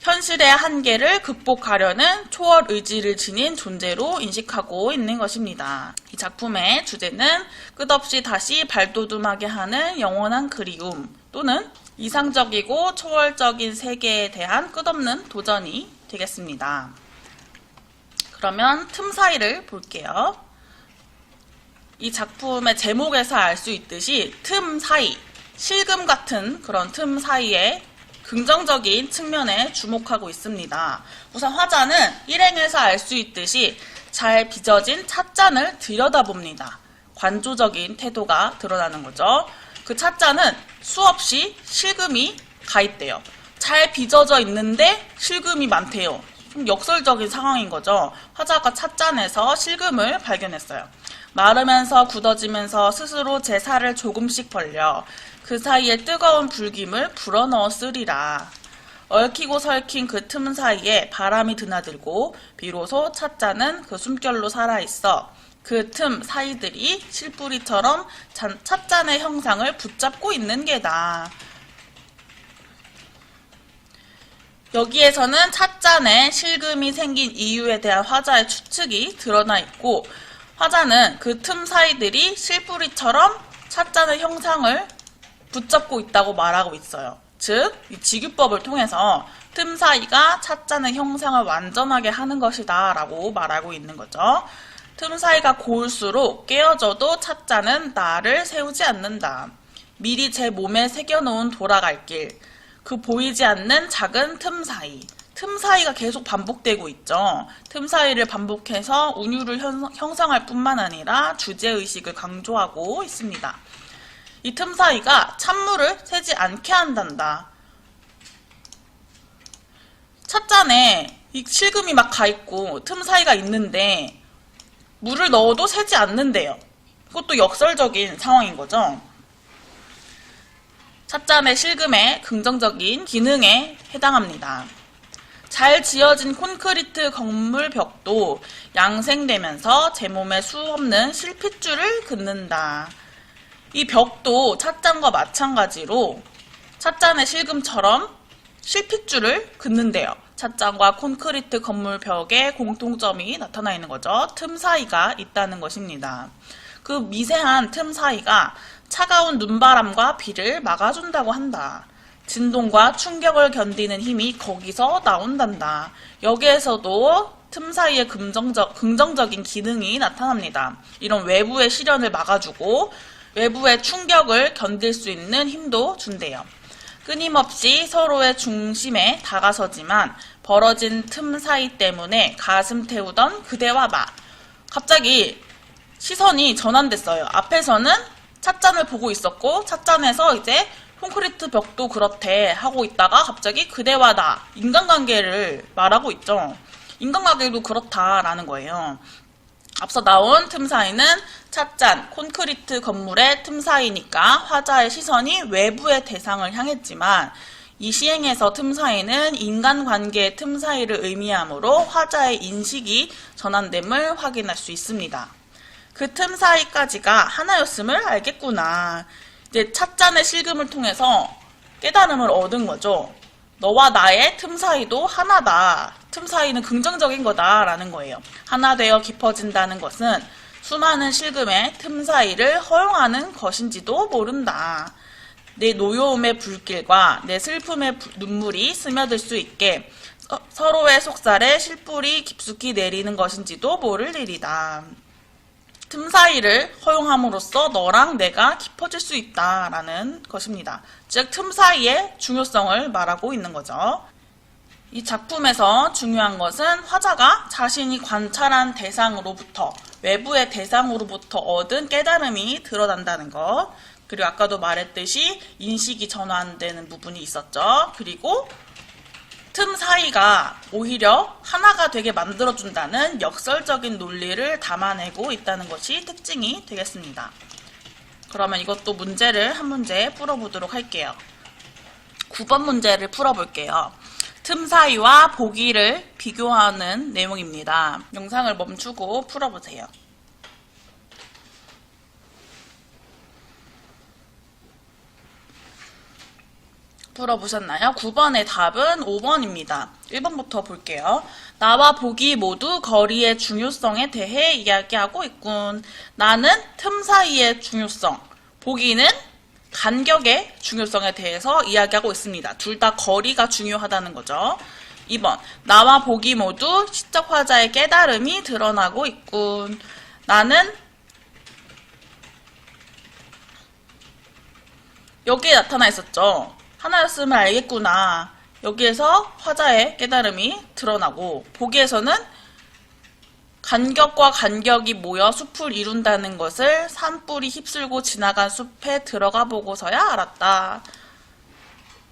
현실의 한계를 극복하려는 초월 의지를 지닌 존재로 인식하고 있는 것입니다. 이 작품의 주제는 끝없이 다시 발돋움하게 하는 영원한 그리움 또는 이상적이고 초월적인 세계에 대한 끝없는 도전이 되겠습니다. 그러면 틈 사이를 볼게요. 이 작품의 제목에서 알 수 있듯이 틈 사이, 실금 같은 그런 틈 사이에 긍정적인 측면에 주목하고 있습니다. 우선 화자는 일행에서 알 수 있듯이 잘 빚어진 찻잔을 들여다봅니다. 관조적인 태도가 드러나는 거죠. 그 찻잔은 수없이 실금이 가 있대요. 잘 빚어져 있는데 실금이 많대요. 좀 역설적인 상황인 거죠. 화자가 찻잔에서 실금을 발견했어요. 마르면서 굳어지면서 스스로 제 살을 조금씩 벌려 그 사이에 뜨거운 불김을 불어넣어 쓰리라. 얽히고 설킨 그 틈 사이에 바람이 드나들고 비로소 찻잔은 그 숨결로 살아있어 그 틈 사이들이 실뿌리처럼 찻잔의 형상을 붙잡고 있는 게다. 여기에서는 찻잔에 실금이 생긴 이유에 대한 화자의 추측이 드러나 있고 화자는 그 틈 사이들이 실뿌리처럼 찻잔의 형상을 붙잡고 있다고 말하고 있어요. 즉, 이 직유법을 통해서 틈 사이가 찻잔의 형상을 완전하게 하는 것이다 라고 말하고 있는 거죠. 틈 사이가 고울수록 깨어져도 찻잔은 나를 세우지 않는다. 미리 제 몸에 새겨놓은 돌아갈 길, 그 보이지 않는 작은 틈 틈 사이가 계속 반복되고 있죠. 틈 사이를 반복해서 운율을 형성할 뿐만 아니라 주제의식을 강조하고 있습니다. 이 틈 사이가 찬물을 새지 않게 한단다. 찻잔에 이 실금이 막 가있고 틈 사이가 있는데 물을 넣어도 새지 않는데요. 그것도 역설적인 상황인 거죠. 찻잔의 실금의 긍정적인 기능에 해당합니다. 잘 지어진 콘크리트 건물 벽도 양생되면서 제 몸에 수없는 실핏줄을 긋는다. 이 벽도 찻잔과 마찬가지로 찻잔의 실금처럼 실핏줄을 긋는데요. 찻잔과 콘크리트 건물 벽에 공통점이 나타나 있는 거죠. 틈 사이가 있다는 것입니다. 그 미세한 틈 사이가 차가운 눈바람과 비를 막아준다고 한다. 진동과 충격을 견디는 힘이 거기서 나온단다. 여기에서도 틈 사이에 긍정적인 기능이 나타납니다. 이런 외부의 시련을 막아주고 외부의 충격을 견딜 수 있는 힘도 준대요. 끊임없이 서로의 중심에 다가서지만 벌어진 틈 사이 때문에 가슴 태우던 그대와 나. 갑자기 시선이 전환됐어요. 앞에서는 찻잔을 보고 있었고 찻잔에서 이제 콘크리트 벽도 그렇대 하고 있다가 갑자기 그대와 나, 인간관계를 말하고 있죠. 인간관계도 그렇다라는 거예요. 앞서 나온 틈 사이는 찻잔, 콘크리트 건물의 틈 사이니까 화자의 시선이 외부의 대상을 향했지만 이 시행에서 틈 사이는 인간관계의 틈 사이를 의미하므로 화자의 인식이 전환됨을 확인할 수 있습니다. 그 틈 사이까지가 하나였음을 알겠구나. 이제 찻잔의 실금을 통해서 깨달음을 얻은 거죠. 너와 나의 틈 사이도 하나다. 틈 사이는 긍정적인 거다라는 거예요. 하나 되어 깊어진다는 것은 수많은 실금의 틈 사이를 허용하는 것인지도 모른다. 내 노여움의 불길과 내 슬픔의 눈물이 스며들 수 있게 서로의 속살에 실뿔이 깊숙이 내리는 것인지도 모를 일이다. 틈 사이를 허용함으로써 너랑 내가 깊어질 수 있다라는 것입니다. 즉, 틈 사이의 중요성을 말하고 있는 거죠. 이 작품에서 중요한 것은 화자가 자신이 관찰한 대상으로부터, 외부의 대상으로부터 얻은 깨달음이 드러난다는 것. 그리고 아까도 말했듯이 인식이 전환되는 부분이 있었죠. 그리고 틈 사이가 오히려 하나가 되게 만들어준다는 역설적인 논리를 담아내고 있다는 것이 특징이 되겠습니다. 그러면 이것도 문제를 한 문제 풀어보도록 할게요. 9번 문제를 풀어볼게요. 틈 사이와 보기를 비교하는 내용입니다. 영상을 멈추고 풀어보세요. 풀어보셨나요? 9번의 답은 5번입니다. 1번부터 볼게요. 나와 보기 모두 거리의 중요성에 대해 이야기하고 있군. 나는 틈 사이의 중요성, 보기는 간격의 중요성에 대해서 이야기하고 있습니다. 둘 다 거리가 중요하다는 거죠. 2번, 나와 보기 모두 시적 화자의 깨달음이 드러나고 있군. 나는 여기에 나타나 있었죠. 하나였음을 알겠구나. 여기에서 화자의 깨달음이 드러나고, 보기에서는 간격과 간격이 모여 숲을 이룬다는 것을 산불이 휩쓸고 지나간 숲에 들어가 보고서야 알았다.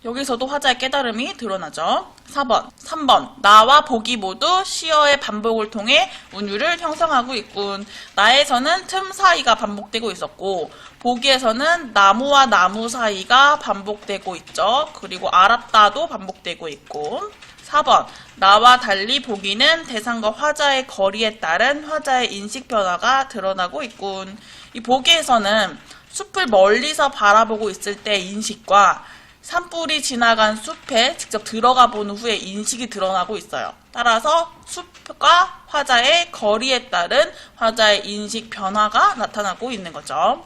여기서도 화자의 깨달음이 드러나죠. 3번. 나와 보기 모두 시어의 반복을 통해 운율을 형성하고 있군. 나에서는 틈 사이가 반복되고 있었고, 보기에서는 나무와 나무 사이가 반복되고 있죠. 그리고 알았다도 반복되고 있고. 4번. 나와 달리 보기는 대상과 화자의 거리에 따른 화자의 인식 변화가 드러나고 있군. 이 보기에서는 숲을 멀리서 바라보고 있을 때 인식과 산불이 지나간 숲에 직접 들어가 본 후에 인식이 드러나고 있어요. 따라서 숲과 화자의 거리에 따른 화자의 인식 변화가 나타나고 있는 거죠.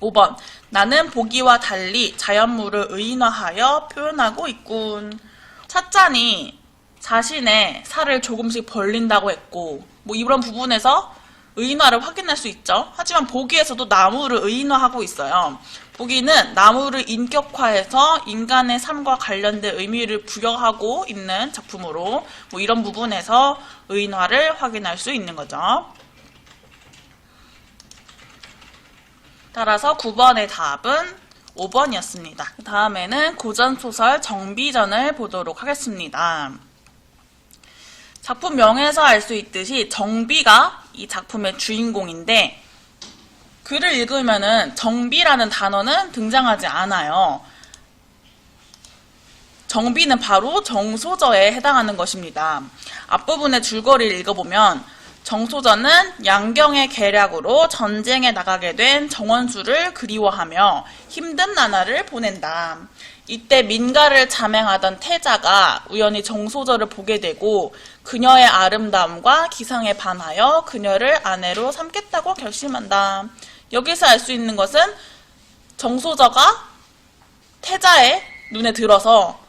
5번. 나는 보기와 달리 자연물을 의인화하여 표현하고 있군. 찻잔이 자신의 살을 조금씩 벌린다고 했고, 이런 부분에서 의인화를 확인할 수 있죠. 하지만 보기에서도 나무를 의인화하고 있어요. 보기는 나무를 인격화해서 인간의 삶과 관련된 의미를 부여하고 있는 작품으로 뭐 이런 부분에서 의인화를 확인할 수 있는 거죠. 따라서 9번의 답은 5번이었습니다. 다음에는 고전소설 정비전을 보도록 하겠습니다. 작품명에서 알 수 있듯이 정비가 이 작품의 주인공인데 글을 읽으면은 정비라는 단어는 등장하지 않아요. 정비는 바로 정소저에 해당하는 것입니다. 앞부분의 줄거리를 읽어보면 정소저는 양경의 계략으로 전쟁에 나가게 된 정원수를 그리워하며 힘든 나날을 보낸다. 이때 민가를 자맹하던 태자가 우연히 정소저를 보게 되고 그녀의 아름다움과 기상에 반하여 그녀를 아내로 삼겠다고 결심한다. 여기서 알 수 있는 것은 정소저가 태자의 눈에 들어서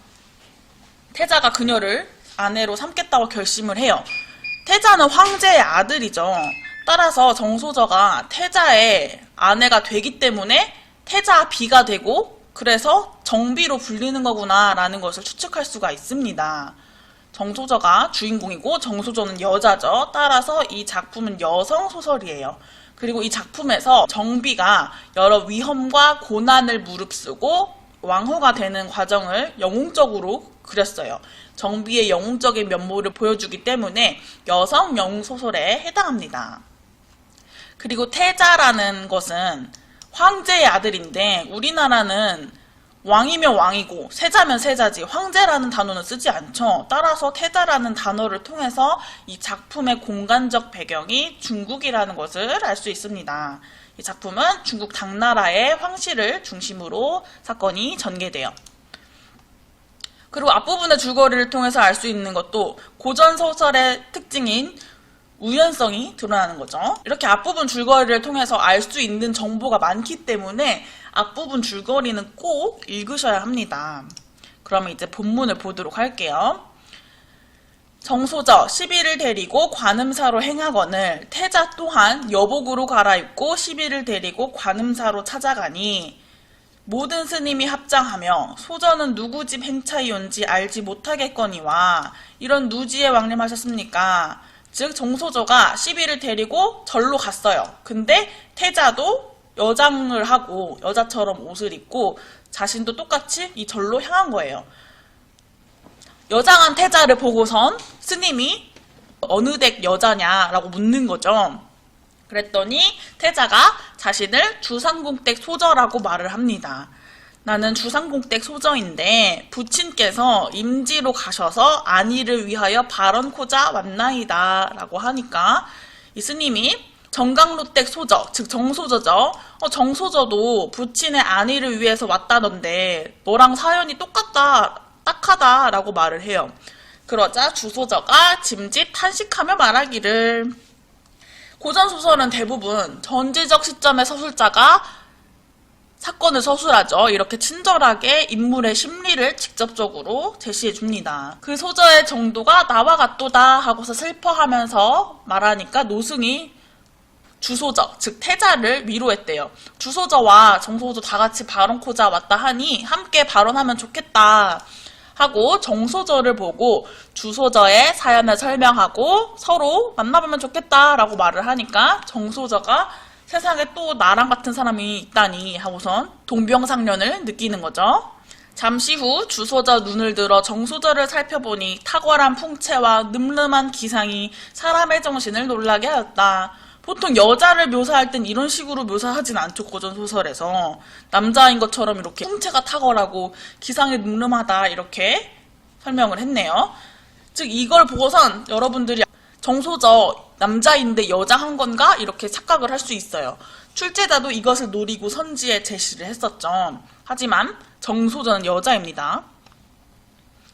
태자가 그녀를 아내로 삼겠다고 결심을 해요. 태자는 황제의 아들이죠. 따라서 정소저가 태자의 아내가 되기 때문에 태자 비가 되고 그래서 정비로 불리는 거구나 라는 것을 추측할 수가 있습니다. 정소저가 주인공이고 정소저는 여자죠. 따라서 이 작품은 여성 소설이에요. 그리고 이 작품에서 정비가 여러 위험과 고난을 무릅쓰고 왕후가 되는 과정을 영웅적으로 그렸어요. 정비의 영웅적인 면모를 보여주기 때문에 여성 영웅소설에 해당합니다. 그리고 태자라는 것은 황제의 아들인데 우리나라는 왕이면 왕이고 세자면 세자지 황제라는 단어는 쓰지 않죠. 따라서 태자라는 단어를 통해서 이 작품의 공간적 배경이 중국이라는 것을 알 수 있습니다. 이 작품은 중국 당나라의 황실을 중심으로 사건이 전개돼요. 그리고 앞부분의 줄거리를 통해서 알 수 있는 것도 고전소설의 특징인 우연성이 드러나는 거죠. 이렇게 앞부분 줄거리를 통해서 알 수 있는 정보가 많기 때문에 앞부분 줄거리는 꼭 읽으셔야 합니다. 그러면 이제 본문을 보도록 할게요. 정소저 시비를 데리고 관음사로 행하거늘 태자 또한 여복으로 갈아입고 시비를 데리고 관음사로 찾아가니 모든 스님이 합장하며 소저는 누구 집 행차이온지 알지 못하겠거니와 이런 누지에 왕림하셨습니까? 즉 정소저가 시비를 데리고 절로 갔어요. 근데 태자도 여장을 하고 여자처럼 옷을 입고 자신도 똑같이 이 절로 향한 거예요. 여장한 태자를 보고선 스님이 어느 댁 여자냐라고 묻는 거죠. 그랬더니 태자가 자신을 주상궁댁 소저라고 말을 합니다. 나는 주상궁댁 소저인데 부친께서 임지로 가셔서 안위를 위하여 발언코자 왔나이다 라고 하니까 이 스님이 정강로댁 소저, 즉 정소저죠. 정소저도 부친의 안위를 위해서 왔다던데 너랑 사연이 똑같다, 딱하다 라고 말을 해요. 그러자 주소저가 짐짓 탄식하며 말하기를 고전소설은 대부분 전지적 시점의 서술자가 사건을 서술하죠. 이렇게 친절하게 인물의 심리를 직접적으로 제시해 줍니다. 그 소저의 정도가 나와 같도다 하고서 슬퍼하면서 말하니까 노승이 주소저, 즉 태자를 위로했대요. 주소저와 정소저 다 같이 발언코자 왔다 하니 함께 발언하면 좋겠다 하고 정소저를 보고 주소저의 사연을 설명하고 서로 만나보면 좋겠다라고 말을 하니까 정소저가 세상에 또 나랑 같은 사람이 있다니 하고선 동병상련을 느끼는 거죠. 잠시 후 주소저 눈을 들어 정소저를 살펴보니 탁월한 풍채와 늠름한 기상이 사람의 정신을 놀라게 하였다. 보통 여자를 묘사할 땐 이런 식으로 묘사하진 않죠. 고전소설에서 남자인 것처럼 이렇게 풍채가 탁월하고 기상이 늠름하다 이렇게 설명을 했네요. 즉 이걸 보고선 여러분들이 정소저 남자인데 여장한 건가? 이렇게 착각을 할 수 있어요. 출제자도 이것을 노리고 선지에 제시를 했었죠. 하지만 정소저는 여자입니다.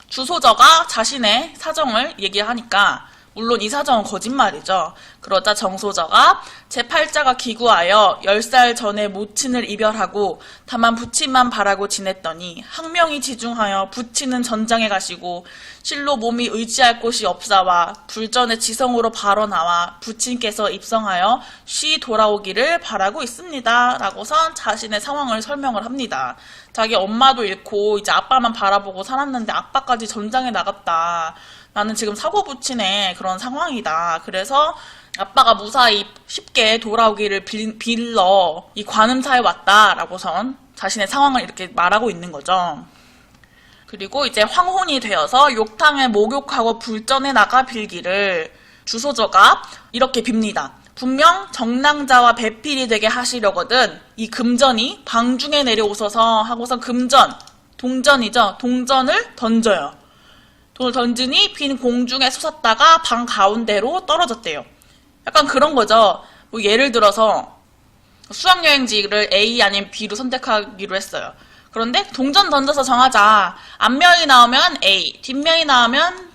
주소저가 자신의 사정을 얘기하니까 물론 이 사정은 거짓말이죠. 그러자 정소저가 제8자가 기구하여 10살 전에 모친을 이별하고 다만 부친만 바라고 지냈더니 학명이 지중하여 부친은 전장에 가시고 실로 몸이 의지할 곳이 없사와 불전의 지성으로 바로 나와 부친께서 입성하여 쉬 돌아오기를 바라고 있습니다. 라고선 자신의 상황을 설명을 합니다. 자기 엄마도 잃고 이제 아빠만 바라보고 살았는데 아빠까지 전장에 나갔다. 나는 지금 사고 붙이네 그런 상황이다. 그래서 아빠가 무사히 쉽게 돌아오기를 빌러 이 관음사에 왔다라고선 자신의 상황을 이렇게 말하고 있는 거죠. 그리고 이제 황혼이 되어서 욕탕에 목욕하고 불전에 나가 빌기를 주소저가 이렇게 빕니다. 분명 정랑자와 배필이 되게 하시려거든 이 금전이 방중에 내려오소서 하고서 금전, 동전이죠. 동전을 던져요. 돈을 던지니 빈 공중에 솟았다가 방 가운데로 떨어졌대요. 약간 그런 거죠. 뭐 예를 들어서 수학여행지를 A 아니면 B로 선택하기로 했어요. 그런데 동전 던져서 정하자. 앞면이 나오면 A, 뒷면이 나오면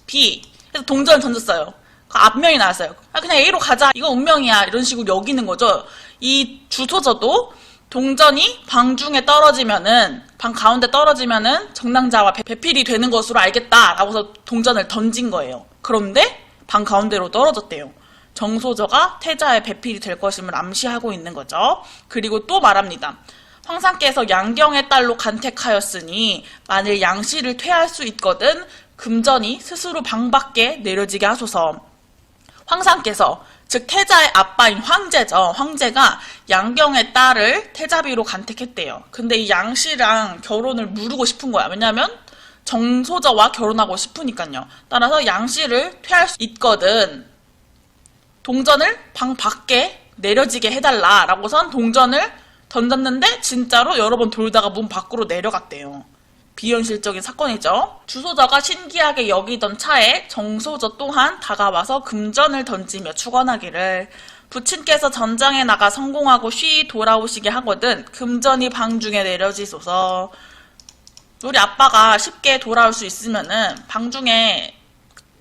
B. 그래서 동전을 던졌어요. 앞면이 나왔어요. 그냥 A로 가자. 이거 운명이야. 이런 식으로 여기는 거죠. 이 주소저도 동전이 방 중에 떨어지면은 방 가운데 떨어지면은 정랑자와 배필이 되는 것으로 알겠다라고서 동전을 던진 거예요. 그런데 방 가운데로 떨어졌대요. 정소저가 태자의 배필이 될 것임을 암시하고 있는 거죠. 그리고 또 말합니다. 황상께서 양경의 딸로 간택하였으니 만일 양씨를 퇴할 수 있거든 금전이 스스로 방 밖에 내려지게 하소서. 황상께서 즉 태자의 아빠인 황제죠. 황제가 양경의 딸을 태자비로 간택했대요. 근데 이 양씨랑 결혼을 미루고 싶은 거야. 왜냐면 정소저와 결혼하고 싶으니까요. 따라서 양씨를 퇴할 수 있거든 동전을 방 밖에 내려지게 해달라라고선 동전을 던졌는데 진짜로 여러 번 돌다가 문 밖으로 내려갔대요. 비현실적인 사건이죠. 주소저가 신기하게 여기던 차에 정소저 또한 다가와서 금전을 던지며 축원하기를 부친께서 전장에 나가 성공하고 쉬 돌아오시게 하거든 금전이 방 중에 내려지소서. 우리 아빠가 쉽게 돌아올 수 있으면은 방 중에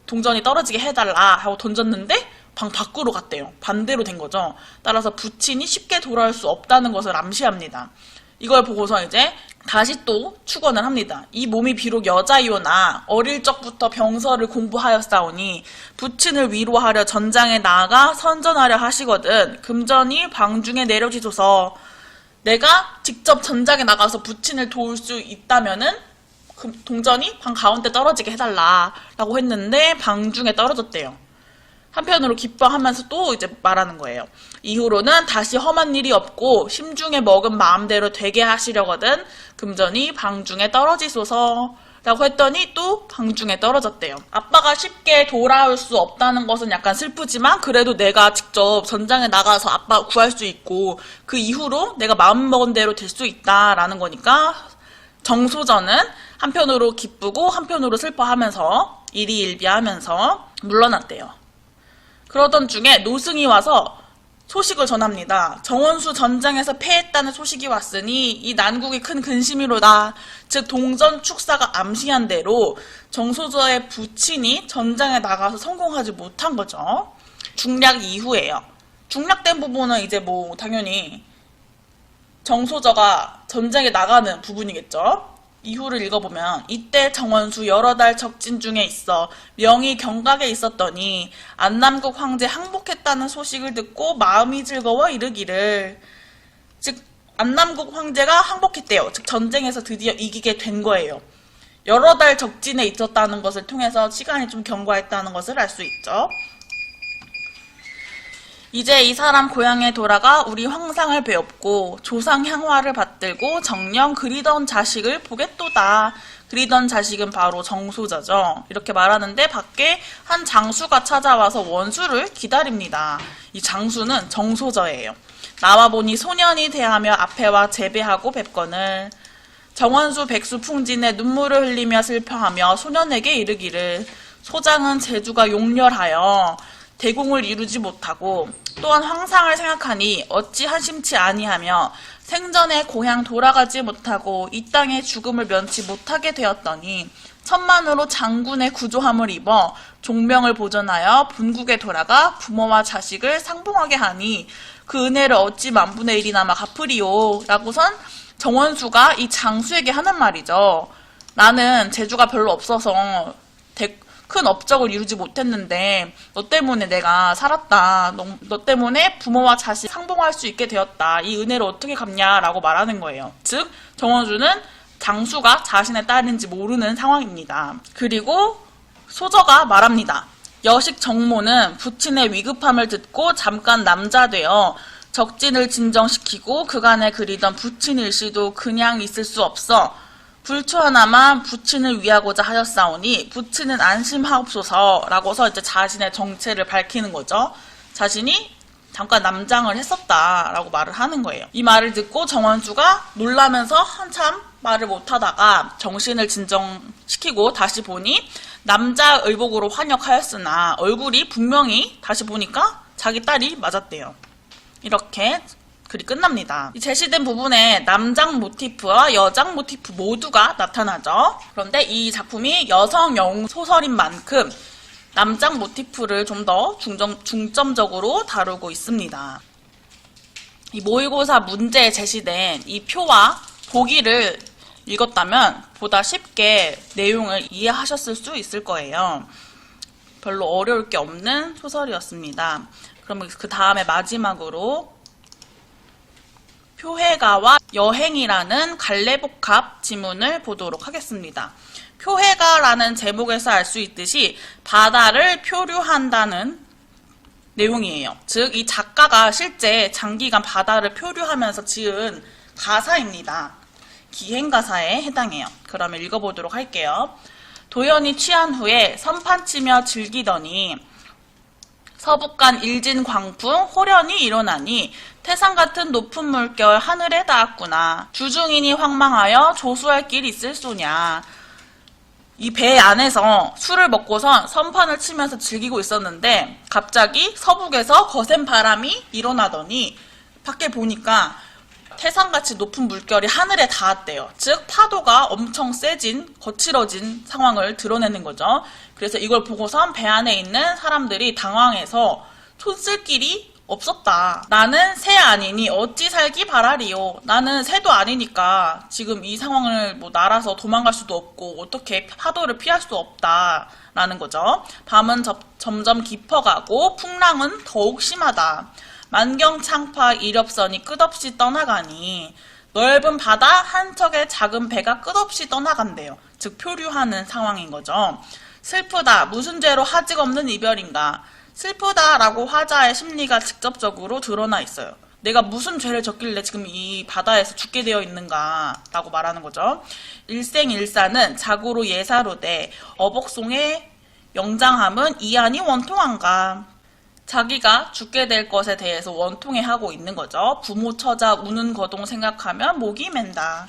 동전이 떨어지게 해달라 하고 던졌는데 방 밖으로 갔대요. 반대로 된 거죠. 따라서 부친이 쉽게 돌아올 수 없다는 것을 암시합니다. 이걸 보고서 이제 다시 또 축원을 합니다. 이 몸이 비록 여자이오나 어릴 적부터 병서를 공부하였사오니 부친을 위로하려 전장에 나아가 선전하려 하시거든 금전이 방 중에 내려지소서. 내가 직접 전장에 나가서 부친을 도울 수 있다면은 동전이 방 가운데 떨어지게 해달라 라고 했는데 방 중에 떨어졌대요. 한편으로 기뻐하면서 또 이제 말하는 거예요. 이후로는 다시 험한 일이 없고 심중에 먹은 마음대로 되게 하시려거든 금전이 방중에 떨어지소서 라고 했더니 또 방중에 떨어졌대요. 아빠가 쉽게 돌아올 수 없다는 것은 약간 슬프지만 그래도 내가 직접 전장에 나가서 아빠 구할 수 있고 그 이후로 내가 마음먹은 대로 될 수 있다라는 거니까 정소저는 한편으로 기쁘고 한편으로 슬퍼하면서 일희일비하면서 물러났대요. 그러던 중에 노승이 와서 소식을 전합니다. 정원수 전장에서 패했다는 소식이 왔으니 이 난국이 큰 근심이로다. 즉 동전 축사가 암시한 대로 정소저의 부친이 전장에 나가서 성공하지 못한 거죠. 중략 이후에요. 중략된 부분은 이제 뭐 당연히 정소저가 전장에 나가는 부분이겠죠. 이후를 읽어보면 이때 정원수 여러 달 적진 중에 있어 명이 경각에 있었더니 안남국 황제 항복했다는 소식을 듣고 마음이 즐거워 이르기를 즉 안남국 황제가 항복했대요. 즉 전쟁에서 드디어 이기게 된 거예요. 여러 달 적진에 있었다는 것을 통해서 시간이 좀 경과했다는 것을 알 수 있죠. 이제 이 사람 고향에 돌아가 우리 황상을 배웠고 조상 향화를 받들고 정령 그리던 자식을 보겠도다. 그리던 자식은 바로 정소저죠. 이렇게 말하는데 밖에 한 장수가 찾아와서 원수를 기다립니다. 이 장수는 정소저예요. 나와 보니 소년이 대하며 앞에와 재배하고 뵙거늘 정원수 백수 풍진에 눈물을 흘리며 슬퍼하며 소년에게 이르기를 소장은 재주가 용렬하여 대공을 이루지 못하고 또한 황상을 생각하니 어찌 한심치 아니하며 생전에 고향 돌아가지 못하고 이 땅의 죽음을 면치 못하게 되었더니 천만으로 장군의 구조함을 입어 종명을 보전하여 본국에 돌아가 부모와 자식을 상봉하게 하니 그 은혜를 어찌 만분의 1이나마 갚으리요. 라고선 정원수가 이 장수에게 하는 말이죠. 나는 재주가 별로 없어서 큰 업적을 이루지 못했는데 너 때문에 내가 살았다. 너 때문에 부모와 자식 상봉할 수 있게 되었다. 이 은혜를 어떻게 갚냐라고 말하는 거예요. 즉 정원수는 장수가 자신의 딸인지 모르는 상황입니다. 그리고 소저가 말합니다. 여식 정모는 부친의 위급함을 듣고 잠깐 남자 되어 적진을 진정시키고 그간에 그리던 부친 일시도 그냥 있을 수 없어 불초 하나만 부친을 위하고자 하였사오니 부친은 안심하옵소서라고서 이제 자신의 정체를 밝히는 거죠. 자신이 잠깐 남장을 했었다라고 말을 하는 거예요. 이 말을 듣고 정원수가 놀라면서 한참 말을 못하다가 정신을 진정시키고 다시 보니 남자 의복으로 환역하였으나 얼굴이 분명히 다시 보니까 자기 딸이 맞았대요. 이렇게 글이 끝납니다. 이 제시된 부분에 남장 모티프와 여장 모티프 모두가 나타나죠. 그런데 이 작품이 여성 영웅 소설인 만큼 남장 모티프를 좀 더 중점적으로 다루고 있습니다. 이 모의고사 문제에 제시된 이 표와 보기를 읽었다면 보다 쉽게 내용을 이해하셨을 수 있을 거예요. 별로 어려울 게 없는 소설이었습니다. 그럼 그 다음에 마지막으로 표해가와 여행이라는 갈래복합 지문을 보도록 하겠습니다. 표해가라는 제목에서 알 수 있듯이 바다를 표류한다는 내용이에요. 즉, 이 작가가 실제 장기간 바다를 표류하면서 지은 가사입니다. 기행가사에 해당해요. 그러면 읽어보도록 할게요. 도연이 취한 후에 선판 치며 즐기더니 서북간 일진 광풍 호련히 일어나니 태산 같은 높은 물결 하늘에 닿았구나. 주중인이 황망하여 조수할 길 있을 소냐. 이 배 안에서 술을 먹고선 선판을 치면서 즐기고 있었는데 갑자기 서북에서 거센 바람이 일어나더니 밖에 보니까 태산같이 높은 물결이 하늘에 닿았대요. 즉 파도가 엄청 세진 거칠어진 상황을 드러내는 거죠. 그래서 이걸 보고선 배 안에 있는 사람들이 당황해서 손 쓸 길이 없었다. 나는 새 아니니 어찌 살기 바라리요. 나는 새도 아니니까 지금 이 상황을 뭐 날아서 도망갈 수도 없고 어떻게 파도를 피할 수 없다라는 거죠. 밤은 점점 깊어가고 풍랑은 더욱 심하다. 만경창파 이렵선이 끝없이 떠나가니 넓은 바다 한 척의 작은 배가 끝없이 떠나간대요. 즉 표류하는 상황인 거죠. 슬프다. 무슨 죄로 하직 없는 이별인가. 슬프다라고 화자의 심리가 직접적으로 드러나 있어요. 내가 무슨 죄를 졌길래 지금 이 바다에서 죽게 되어 있는가 라고 말하는 거죠. 일생일사는 자고로 예사로되 어복송의 영장함은 이안이 원통한가. 자기가 죽게 될 것에 대해서 원통해하고 있는 거죠. 부모 처자 우는 거동 생각하면 목이 맨다.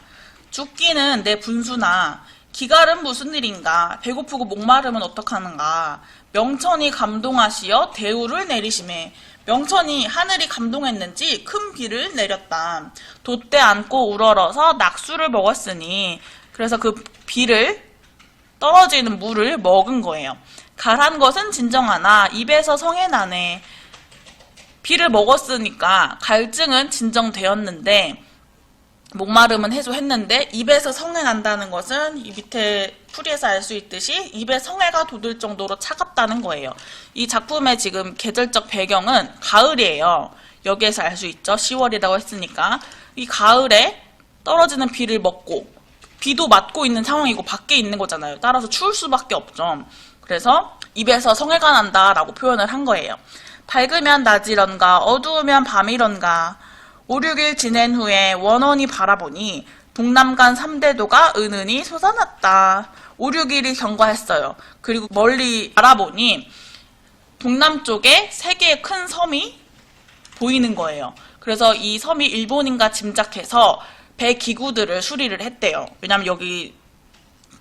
죽기는 내 분수나 기갈은 무슨 일인가. 배고프고 목마르면 어떡하는가. 명천이 감동하시어 대우를 내리심에. 명천이 하늘이 감동했는지 큰 비를 내렸다. 돛대 안고 우러러서 낙수를 먹었으니. 그래서 그 비를 떨어지는 물을 먹은 거예요. 갈한 것은 진정하나 입에서 성에 나네. 비를 먹었으니까 갈증은 진정되었는데 목마름은 해소했는데 입에서 성에 난다는 것은 이 밑에 풀이에서 알 수 있듯이 입에 성해가 돋을 정도로 차갑다는 거예요. 이 작품의 지금 계절적 배경은 가을이에요. 여기에서 알 수 있죠. 10월이라고 했으니까. 이 가을에 떨어지는 비를 먹고 비도 맞고 있는 상황이고 밖에 있는 거잖아요. 따라서 추울 수밖에 없죠. 그래서 입에서 성해가 난다라고 표현을 한 거예요. 밝으면 낮이런가 어두우면 밤이런가 5, 6일 지낸 후에 원원이 바라보니 동남간 3대도가 은은히 솟아났다. 5, 6일이 경과했어요. 그리고 멀리 바라보니 동남쪽에 3개의 큰 섬이 보이는 거예요. 그래서 이 섬이 일본인가 짐작해서 배 기구들을 수리를 했대요. 왜냐면 여기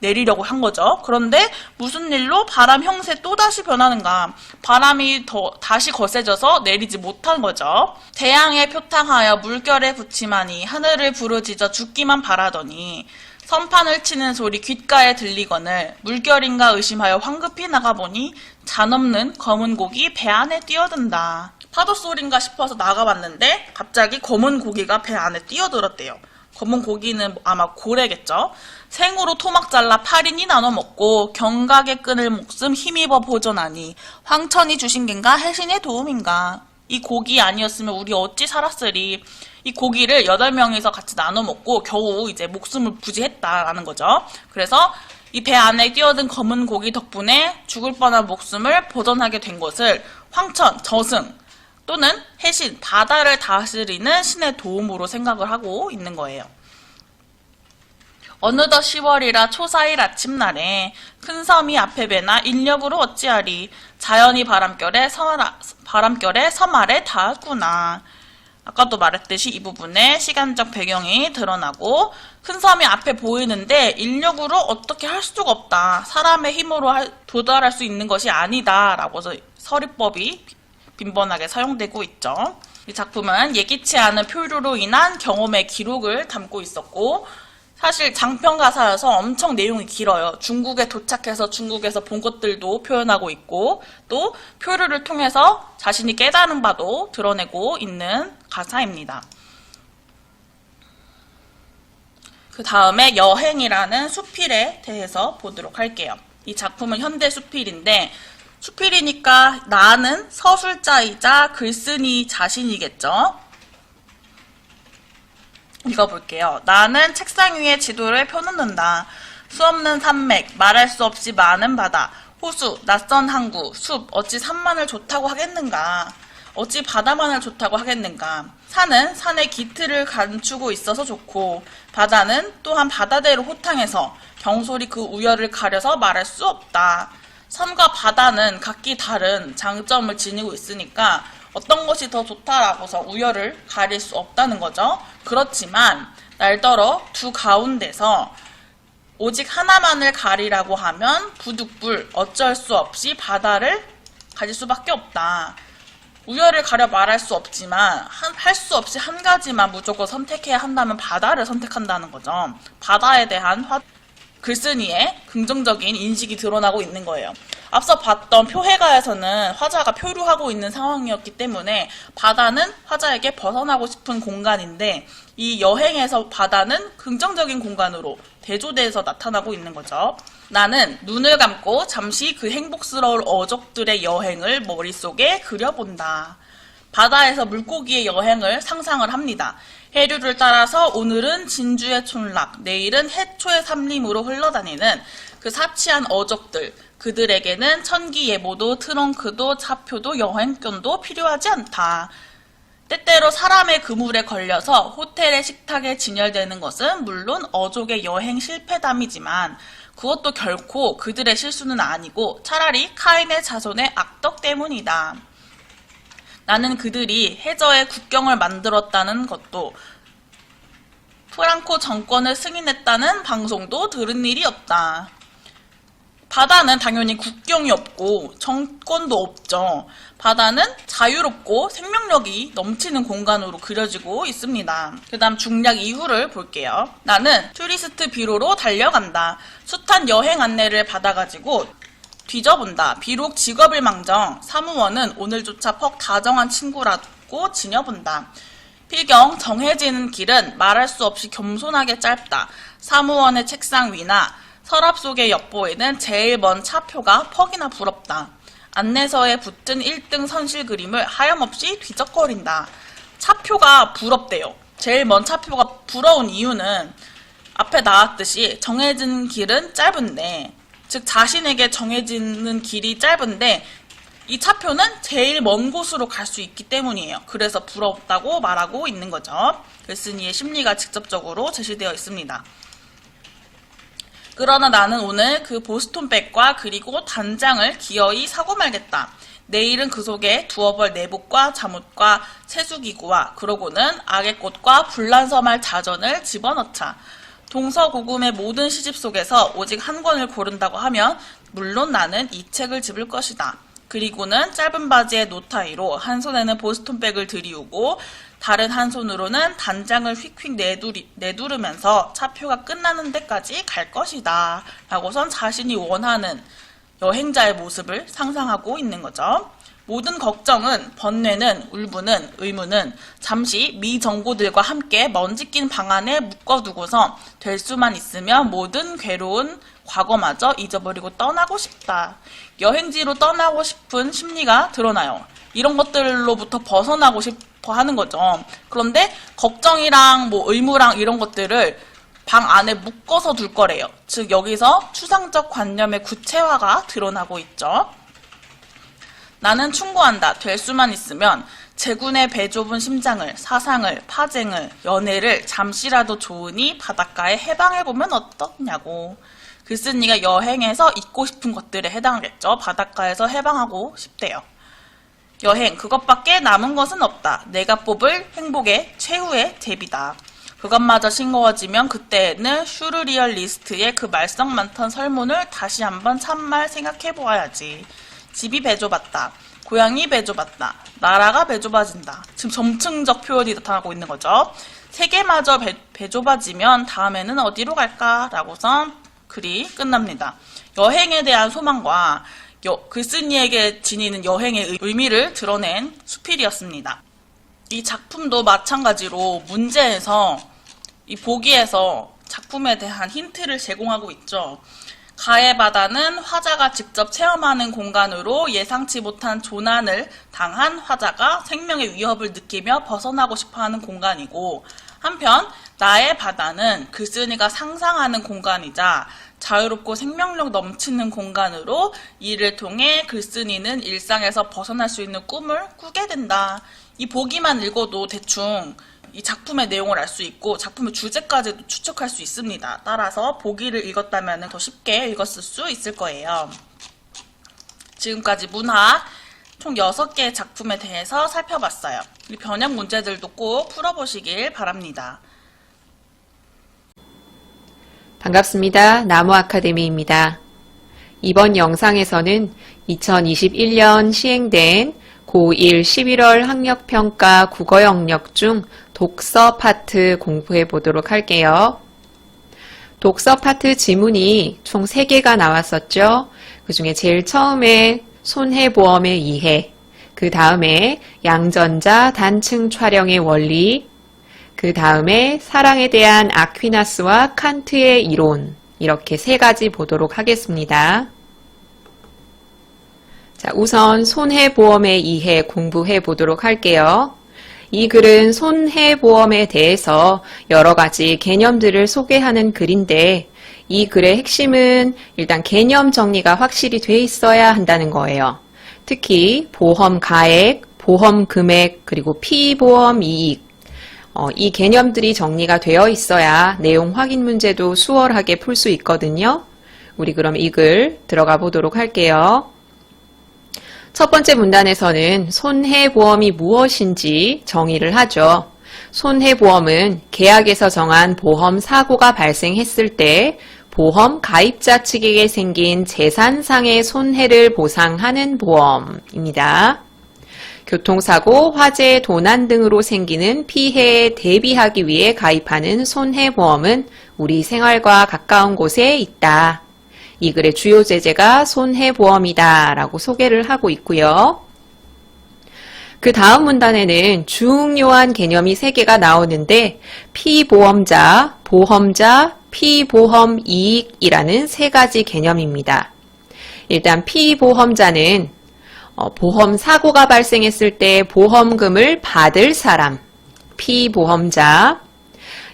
내리려고 한 거죠. 그런데 무슨 일로 바람 형세 또다시 변하는가. 바람이 다시 거세져서 내리지 못한 거죠. 태양에 표탕하여 물결에 부침하니 하늘을 부르짖어 죽기만 바라더니 선판을 치는 소리 귓가에 들리거늘 물결인가 의심하여 황급히 나가보니 잔없는 검은 고기 배 안에 뛰어든다. 파도 소린가 싶어서 나가봤는데 갑자기 검은 고기가 배 안에 뛰어들었대요. 검은 고기는 아마 고래겠죠. 생으로 토막 잘라 8인이 나눠 먹고 경각의 끈을 목숨 힘입어 보존하니 황천이 주신 겐가 해신의 도움인가. 이 고기 아니었으면 우리 어찌 살았으리. 이 고기를 8명이서 같이 나눠 먹고 겨우 이제 목숨을 부지했다라는 거죠. 그래서 이 배 안에 뛰어든 검은 고기 덕분에 죽을 뻔한 목숨을 보존하게 된 것을 황천, 저승 또는 해신, 바다를 다스리는 신의 도움으로 생각을 하고 있는 거예요. 어느덧 10월이라 초사일 아침날에 큰 섬이 앞에 배나 인력으로 어찌하리. 자연이 바람결에 섬 아래 닿았구나. 아까도 말했듯이 이 부분에 시간적 배경이 드러나고 큰 섬이 앞에 보이는데 인력으로 어떻게 할 수가 없다. 사람의 힘으로 도달할 수 있는 것이 아니다. 라고 해서 서리법이 빈번하게 사용되고 있죠. 이 작품은 예기치 않은 표류로 인한 경험의 기록을 담고 있었고 사실 장편 가사여서 엄청 내용이 길어요. 중국에 도착해서 중국에서 본 것들도 표현하고 있고 또 표류를 통해서 자신이 깨달은 바도 드러내고 있는 가사입니다. 그 다음에 여행이라는 수필에 대해서 보도록 할게요. 이 작품은 현대 수필인데 수필이니까 나는 서술자이자 글쓴이 자신이겠죠. 읽어볼게요. 나는 책상 위에 지도를 펴놓는다. 수없는 산맥, 말할 수 없이 많은 바다, 호수, 낯선 항구, 숲, 어찌 산만을 좋다고 하겠는가. 어찌 바다만을 좋다고 하겠는가. 산은 산의 기틀을 감추고 있어서 좋고 바다는 또한 바다대로 호탕해서 경솔히 그 우열을 가려서 말할 수 없다. 산과 바다는 각기 다른 장점을 지니고 있으니까 어떤 것이 더 좋다라고서 우열을 가릴 수 없다는 거죠. 그렇지만 날더러 두 가운데서 오직 하나만을 가리라고 하면 부득불 어쩔 수 없이 바다를 가질 수밖에 없다. 우열을 가려 말할 수 없지만 할 수 없이 한 가지만 무조건 선택해야 한다면 바다를 선택한다는 거죠. 바다에 대한 글쓴이의 긍정적인 인식이 드러나고 있는 거예요. 앞서 봤던 표해가에서는 화자가 표류하고 있는 상황이었기 때문에 바다는 화자에게 벗어나고 싶은 공간인데 이 여행에서 바다는 긍정적인 공간으로 대조돼서 나타나고 있는 거죠. 나는 눈을 감고 잠시 그 행복스러울 어족들의 여행을 머릿속에 그려본다. 바다에서 물고기의 여행을 상상을 합니다. 해류를 따라서 오늘은 진주의 촌락, 내일은 해초의 삼림으로 흘러다니는 그 사치한 어족들, 그들에게는 천기예보도 트렁크도 차표도 여행권도 필요하지 않다. 때때로 사람의 그물에 걸려서 호텔의 식탁에 진열되는 것은 물론 어족의 여행 실패담이지만 그것도 결코 그들의 실수는 아니고 차라리 카인의 자손의 악덕 때문이다. 나는 그들이 해저에 국경을 만들었다는 것도 프랑코 정권을 승인했다는 방송도 들은 일이 없다. 바다는 당연히 국경이 없고 정권도 없죠. 바다는 자유롭고 생명력이 넘치는 공간으로 그려지고 있습니다. 그 다음 중략 이후를 볼게요. 나는 투리스트 비로로 달려간다. 숱한 여행 안내를 받아가지고 뒤져본다. 비록 직업을 망정 사무원은 오늘조차 퍽 다정한 친구라고 지녀본다. 필경 정해지는 길은 말할 수 없이 겸손하게 짧다. 사무원의 책상 위나 서랍 속의 엽보에는 제일 먼 차표가 퍽이나 부럽다. 안내서에 붙은 1등 선실 그림을 하염없이 뒤적거린다. 차표가 부럽대요. 제일 먼 차표가 부러운 이유는 앞에 나왔듯이 정해진 길은 짧은데 즉 자신에게 정해지는 길이 짧은데 이 차표는 제일 먼 곳으로 갈 수 있기 때문이에요. 그래서 부럽다고 말하고 있는 거죠. 글쓴이의 심리가 직접적으로 제시되어 있습니다. 그러나 나는 오늘 그 보스톤백과 그리고 단장을 기어이 사고 말겠다. 내일은 그 속에 두어 벌 내복과 잠옷과 세수기구와 그러고는 악의꽃과 불란서말 자전을 집어넣자. 동서고금의 모든 시집 속에서 오직 한 권을 고른다고 하면 물론 나는 이 책을 집을 것이다. 그리고는 짧은 바지에 노타이로 한 손에는 보스톤백을 들이우고 다른 한 손으로는 단장을 휙휙 내두르면서 차표가 끝나는 데까지 갈 것이다 라고선 자신이 원하는 여행자의 모습을 상상하고 있는 거죠. 모든 걱정은, 번뇌는, 울분은, 의문은 잠시 미정고들과 함께 먼지 낀 방 안에 묶어두고서 될 수만 있으면 모든 괴로운 과거마저 잊어버리고 떠나고 싶다. 여행지로 떠나고 싶은 심리가 드러나요. 이런 것들로부터 벗어나고 싶어 하는 거죠. 그런데 걱정이랑 의무랑 이런 것들을 방 안에 묶어서 둘 거래요. 즉 여기서 추상적 관념의 구체화가 드러나고 있죠. 나는 충고한다. 될 수만 있으면 제군의 배 좁은 심장을, 사상을, 파쟁을, 연애를 잠시라도 좋으니 바닷가에 해방해보면 어떻냐고. 글쓴이가 여행에서 잊고 싶은 것들에 해당하겠죠. 바닷가에서 해방하고 싶대요. 여행, 그것밖에 남은 것은 없다. 내가 뽑을 행복의 최후의 대비다. 그것마저 싱거워지면 그때는 슈르리얼리스트의 그 말썽 많던 설문을 다시 한번 참말 생각해보아야지. 집이 배좁았다. 고향이 배좁았다. 나라가 배좁아진다. 지금 점층적 표현이 나타나고 있는 거죠. 세계마저 배좁아지면 다음에는 어디로 갈까? 라고선 글이 끝납니다. 여행에 대한 소망과 글쓴이에게 지니는 여행의 의미를 드러낸 수필이었습니다. 이 작품도 마찬가지로 문제에서 이 보기에서 작품에 대한 힌트를 제공하고 있죠. 가의 바다는 화자가 직접 체험하는 공간으로 예상치 못한 조난을 당한 화자가 생명의 위협을 느끼며 벗어나고 싶어하는 공간이고, 한편 나의 바다는 글쓴이가 상상하는 공간이자 자유롭고 생명력 넘치는 공간으로 이를 통해 글쓴이는 일상에서 벗어날 수 있는 꿈을 꾸게 된다. 이 보기만 읽어도 대충 이 작품의 내용을 알 수 있고 작품의 주제까지도 추측할 수 있습니다. 따라서 보기를 읽었다면 더 쉽게 읽었을 수 있을 거예요. 지금까지 문학 총 6개의 작품에 대해서 살펴봤어요. 이 변형 문제들도 꼭 풀어보시길 바랍니다. 반갑습니다. 나무 아카데미입니다. 이번 영상에서는 2021년 시행된 고1 11월 학력평가 국어 영역 중 독서 파트 공부해 보도록 할게요. 독서 파트 지문이 총 3개가 나왔었죠. 그 중에 제일 처음에 손해보험의 이해, 그 다음에 양전자 단층 촬영의 원리, 그 다음에 사랑에 대한 아퀴나스와 칸트의 이론, 이렇게 3가지 보도록 하겠습니다. 자, 우선 손해보험의 이해 공부해 보도록 할게요. 이 글은 손해보험에 대해서 여러 가지 개념들을 소개하는 글인데, 이 글의 핵심은 일단 개념 정리가 확실히 돼 있어야 한다는 거예요. 특히 보험 가액, 보험 금액, 그리고 피보험 이익, 이 개념들이 정리가 되어 있어야 내용 확인 문제도 수월하게 풀 수 있거든요. 우리 그럼 이 글 들어가 보도록 할게요. 첫 번째 문단에서는 손해보험이 무엇인지 정의를 하죠. 손해보험은 계약에서 정한 보험 사고가 발생했을 때 보험 가입자 측에게 생긴 재산상의 손해를 보상하는 보험입니다. 교통사고, 화재, 도난 등으로 생기는 피해에 대비하기 위해 가입하는 손해보험은 우리 생활과 가까운 곳에 있다. 이 글의 주요 제재가 손해보험이다 라고 소개를 하고 있고요. 그 다음 문단에는 중요한 개념이 3개가 나오는데 피보험자, 보험자, 피보험 이익이라는 3가지 개념입니다. 일단 피보험자는 보험 사고가 발생했을 때 보험금을 받을 사람, 피보험자.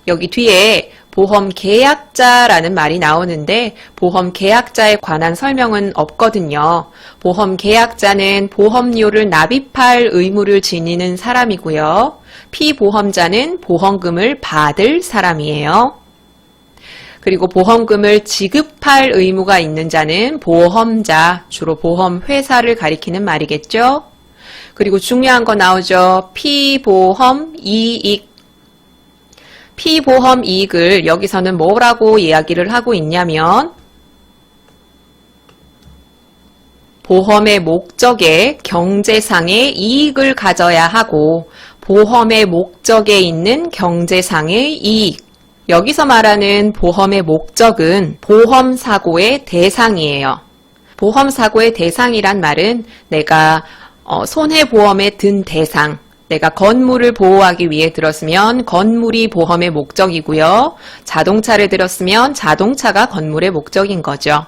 여기 뒤에 보험 계약자라는 말이 나오는데 보험 계약자에 관한 설명은 없거든요. 보험 계약자는 보험료를 납입할 의무를 지니는 사람이고요. 피보험자는 보험금을 받을 사람이에요. 그리고 보험금을 지급할 의무가 있는 자는 보험자, 주로 보험회사를 가리키는 말이겠죠. 그리고 중요한 거 나오죠. 피보험 이익. 피보험 이익을 여기서는 뭐라고 이야기를 하고 있냐면 보험의 목적에 경제상의 이익을 가져야 하고 보험의 목적에 있는 경제상의 이익. 여기서 말하는 보험의 목적은 보험사고의 대상이에요. 보험사고의 대상이란 말은 내가 손해보험에 든 대상, 내가 건물을 보호하기 위해 들었으면 건물이 보험의 목적이고요. 자동차를 들었으면 자동차가 건물의 목적인 거죠.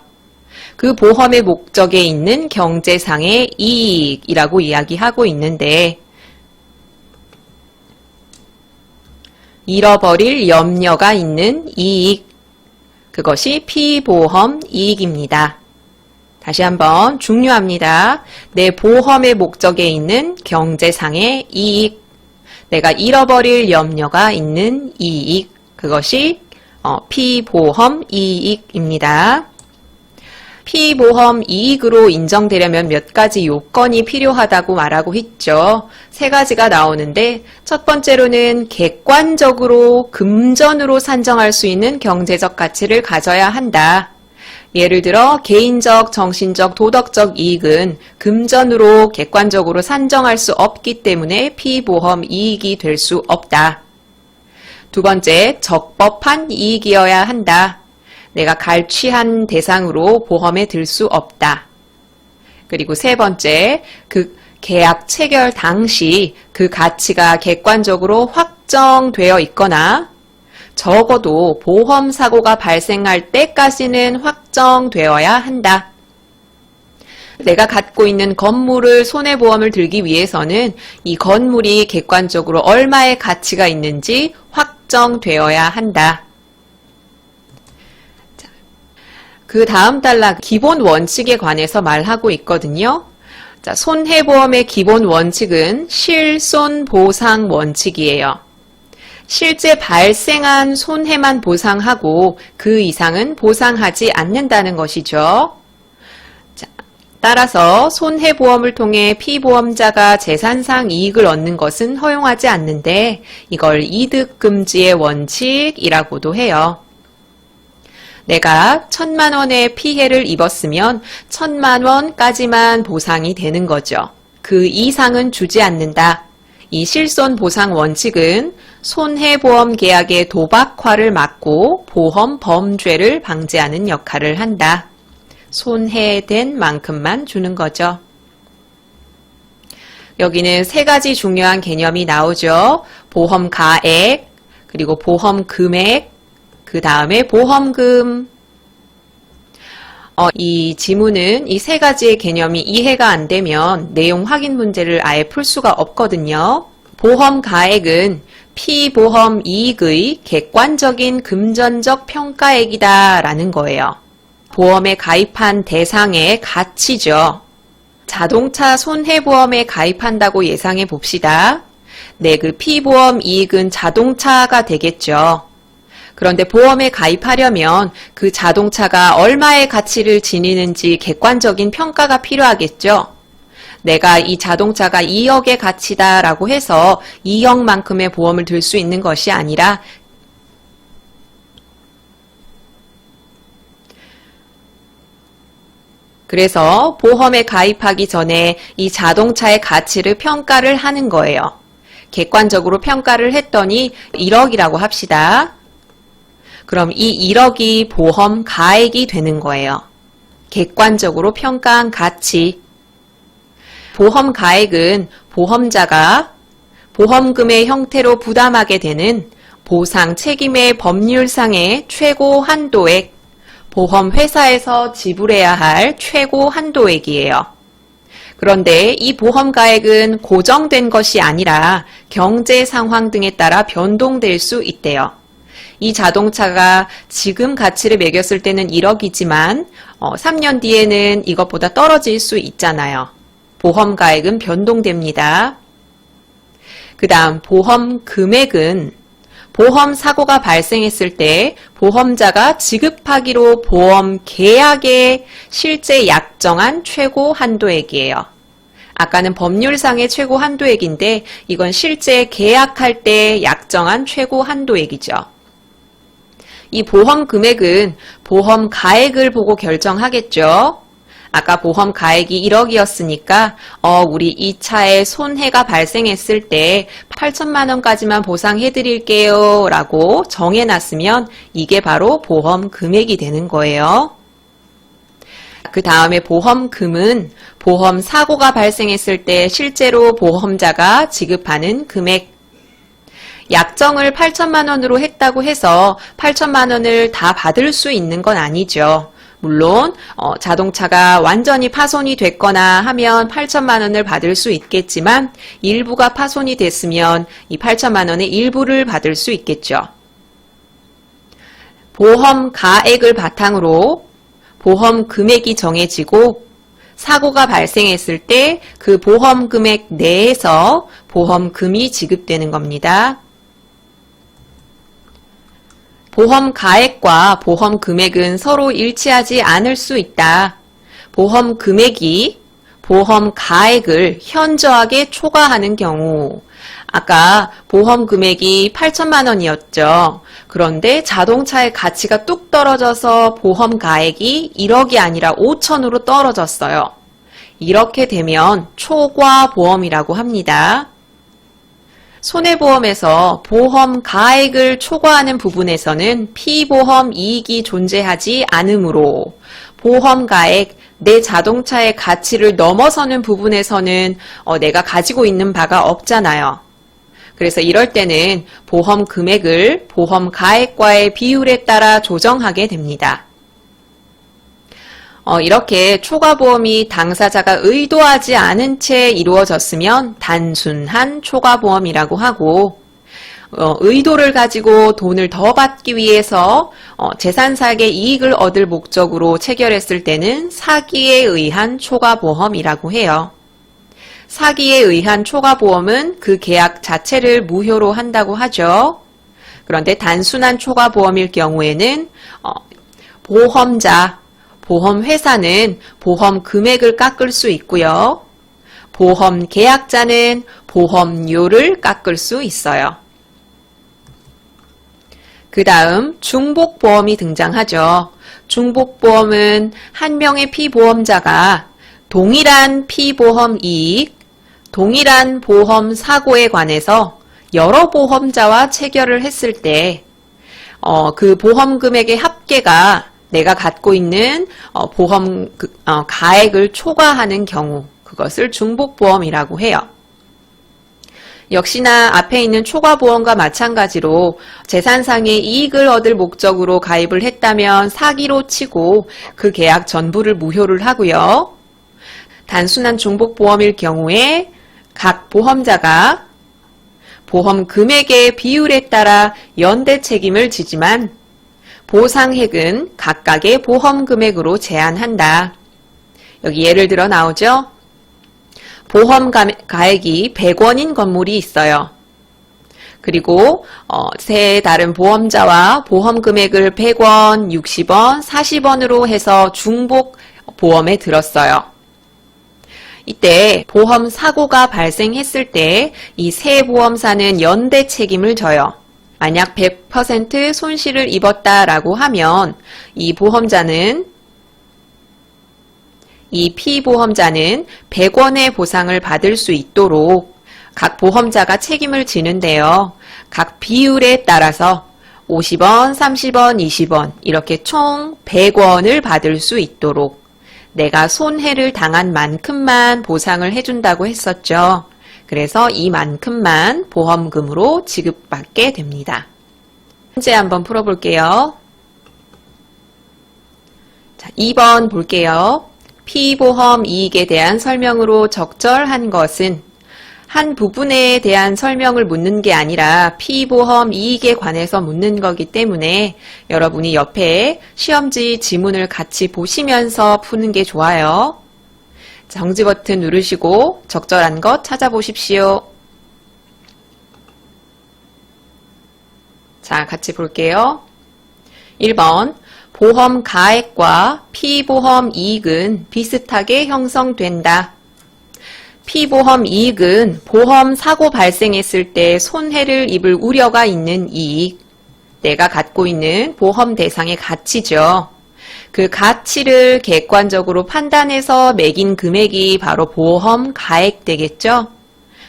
그 보험의 목적에 있는 경제상의 이익이라고 이야기하고 있는데 잃어버릴 염려가 있는 이익, 그것이 피보험 이익입니다. 다시 한번 중요합니다. 내 보험의 목적에 있는 경제상의 이익, 내가 잃어버릴 염려가 있는 이익, 그것이 피보험 이익입니다. 피보험 이익으로 인정되려면 몇 가지 요건이 필요하다고 말하고 있죠. 세 가지가 나오는데 첫 번째로는 객관적으로 금전으로 산정할 수 있는 경제적 가치를 가져야 한다. 예를 들어 개인적, 정신적, 도덕적 이익은 금전으로 객관적으로 산정할 수 없기 때문에 피보험 이익이 될 수 없다. 두 번째, 적법한 이익이어야 한다. 내가 갈취한 대상으로 보험에 들 수 없다. 그리고 세 번째, 그 계약 체결 당시 그 가치가 객관적으로 확정되어 있거나 적어도 보험 사고가 발생할 때까지는 확정되어야 한다. 내가 갖고 있는 건물을 손해보험을 들기 위해서는 이 건물이 객관적으로 얼마의 가치가 있는지 확정되어야 한다. 그 다음 단락 기본 원칙에 관해서 말하고 있거든요. 자, 손해보험의 기본 원칙은 실손보상 원칙이에요. 실제 발생한 손해만 보상하고 그 이상은 보상하지 않는다는 것이죠. 자, 따라서 손해보험을 통해 피보험자가 재산상 이익을 얻는 것은 허용하지 않는데 이걸 이득금지의 원칙이라고도 해요. 내가 1,000만 원의 피해를 입었으면 1,000만 원까지만 보상이 되는 거죠. 그 이상은 주지 않는다. 이 실손보상 원칙은 손해보험 계약의 도박화를 막고 보험 범죄를 방지하는 역할을 한다. 손해된 만큼만 주는 거죠. 여기는 세 가지 중요한 개념이 나오죠. 보험 가액, 그리고 보험 금액, 그 다음에 보험금. 이 지문은 이 세 가지의 개념이 이해가 안 되면 내용 확인 문제를 아예 풀 수가 없거든요. 보험 가액은 피보험 이익의 객관적인 금전적 평가액이다라는 거예요. 보험에 가입한 대상의 가치죠. 자동차 손해보험에 가입한다고 예상해 봅시다. 네, 그 피보험 이익은 자동차가 되겠죠. 그런데 보험에 가입하려면 그 자동차가 얼마의 가치를 지니는지 객관적인 평가가 필요하겠죠. 내가 이 자동차가 2억의 가치다라고 해서 2억만큼의 보험을 들 수 있는 것이 아니라 그래서 보험에 가입하기 전에 이 자동차의 가치를 평가를 하는 거예요. 객관적으로 평가를 했더니 1억이라고 합시다. 그럼 이 1억이 보험 가액이 되는 거예요. 객관적으로 평가한 가치. 보험 가액은 보험자가 보험금의 형태로 부담하게 되는 보상 책임의 법률상의 최고 한도액, 보험회사에서 지불해야 할 최고 한도액이에요. 그런데 이 보험 가액은 고정된 것이 아니라 경제 상황 등에 따라 변동될 수 있대요. 이 자동차가 지금 가치를 매겼을 때는 1억이지만 3년 뒤에는 이것보다 떨어질 수 있잖아요. 보험 가액은 변동됩니다. 그 다음 보험 금액은 보험 사고가 발생했을 때 보험자가 지급하기로 보험 계약에 실제 약정한 최고 한도액이에요. 아까는 법률상의 최고 한도액인데 이건 실제 계약할 때 약정한 최고 한도액이죠. 이 보험 금액은 보험 가액을 보고 결정하겠죠. 아까 보험 가액이 1억이었으니까 우리 이 차에 손해가 발생했을 때 8천만 원까지만 보상해 드릴게요 라고 정해놨으면 이게 바로 보험 금액이 되는 거예요. 그 다음에 보험금은 보험 사고가 발생했을 때 실제로 보험자가 지급하는 금액. 약정을 8천만 원으로 했다고 해서 8천만 원을 다 받을 수 있는 건 아니죠. 물론 자동차가 완전히 파손이 됐거나 하면 8천만 원을 받을 수 있겠지만 일부가 파손이 됐으면 이 8천만 원의 일부를 받을 수 있겠죠. 보험 가액을 바탕으로 보험 금액이 정해지고 사고가 발생했을 때 그 보험 금액 내에서 보험금이 지급되는 겁니다. 보험 가액과 보험 금액은 서로 일치하지 않을 수 있다. 보험 금액이 보험 가액을 현저하게 초과하는 경우, 아까 보험 금액이 8천만 원이었죠. 그런데 자동차의 가치가 뚝 떨어져서 보험 가액이 1억이 아니라 5천으로 떨어졌어요. 이렇게 되면 초과 보험이라고 합니다. 손해보험에서 보험 가액을 초과하는 부분에서는 피보험 이익이 존재하지 않으므로 보험 가액, 내 자동차의 가치를 넘어서는 부분에서는 내가 가지고 있는 바가 없잖아요. 그래서 이럴 때는 보험 금액을 보험 가액과의 비율에 따라 조정하게 됩니다. 이렇게 초과보험이 당사자가 의도하지 않은 채 이루어졌으면 단순한 초과보험이라고 하고, 의도를 가지고 돈을 더 받기 위해서 재산사에게 이익을 얻을 목적으로 체결했을 때는 사기에 의한 초과보험이라고 해요. 사기에 의한 초과보험은 그 계약 자체를 무효로 한다고 하죠. 그런데 단순한 초과보험일 경우에는 보험자, 보험회사는 보험 금액을 깎을 수 있고요. 보험 계약자는 보험료를 깎을 수 있어요. 그 다음 중복보험이 등장하죠. 중복보험은 한 명의 피보험자가 동일한 피보험 이익, 동일한 보험 사고에 관해서 여러 보험자와 체결을 했을 때 그 보험 금액의 합계가 내가 갖고 있는 보험 가액을 초과하는 경우, 그것을 중복보험이라고 해요. 역시나 앞에 있는 초과보험과 마찬가지로 재산상의 이익을 얻을 목적으로 가입을 했다면 사기로 치고 그 계약 전부를 무효를 하고요. 단순한 중복보험일 경우에 각 보험자가 보험 금액의 비율에 따라 연대 책임을 지지만 보상액은 각각의 보험 금액으로 제한한다. 여기 예를 들어 나오죠? 보험 가액이 100원인 건물이 있어요. 그리고 세 다른 보험자와 보험 금액을 100원, 60원, 40원으로 해서 중복 보험에 들었어요. 이때 보험 사고가 발생했을 때 이 세 보험사는 연대 책임을 져요. 만약 100% 손실을 입었다라고 하면 이 피보험자는 100원의 보상을 받을 수 있도록 각 보험자가 책임을 지는데요. 각 비율에 따라서 50원, 30원, 20원 이렇게 총 100원을 받을 수 있도록 내가 손해를 당한 만큼만 보상을 해준다고 했었죠. 그래서 이만큼만 보험금으로 지급받게 됩니다. 문제 한번 풀어볼게요. 자, 2번 볼게요. 피보험 이익에 대한 설명으로 적절한 것은 한 부분에 대한 설명을 묻는 게 아니라 피보험 이익에 관해서 묻는 거기 때문에 여러분이 옆에 시험지 지문을 같이 보시면서 푸는 게 좋아요. 정지 버튼 누르시고 적절한 것 찾아보십시오. 자, 같이 볼게요. 1번, 보험 가액과 피보험 이익은 비슷하게 형성된다. 피보험 이익은 보험 사고 발생했을 때 손해를 입을 우려가 있는 이익, 내가 갖고 있는 보험 대상의 가치죠. 그 가치를 객관적으로 판단해서 매긴 금액이 바로 보험 가액 되겠죠?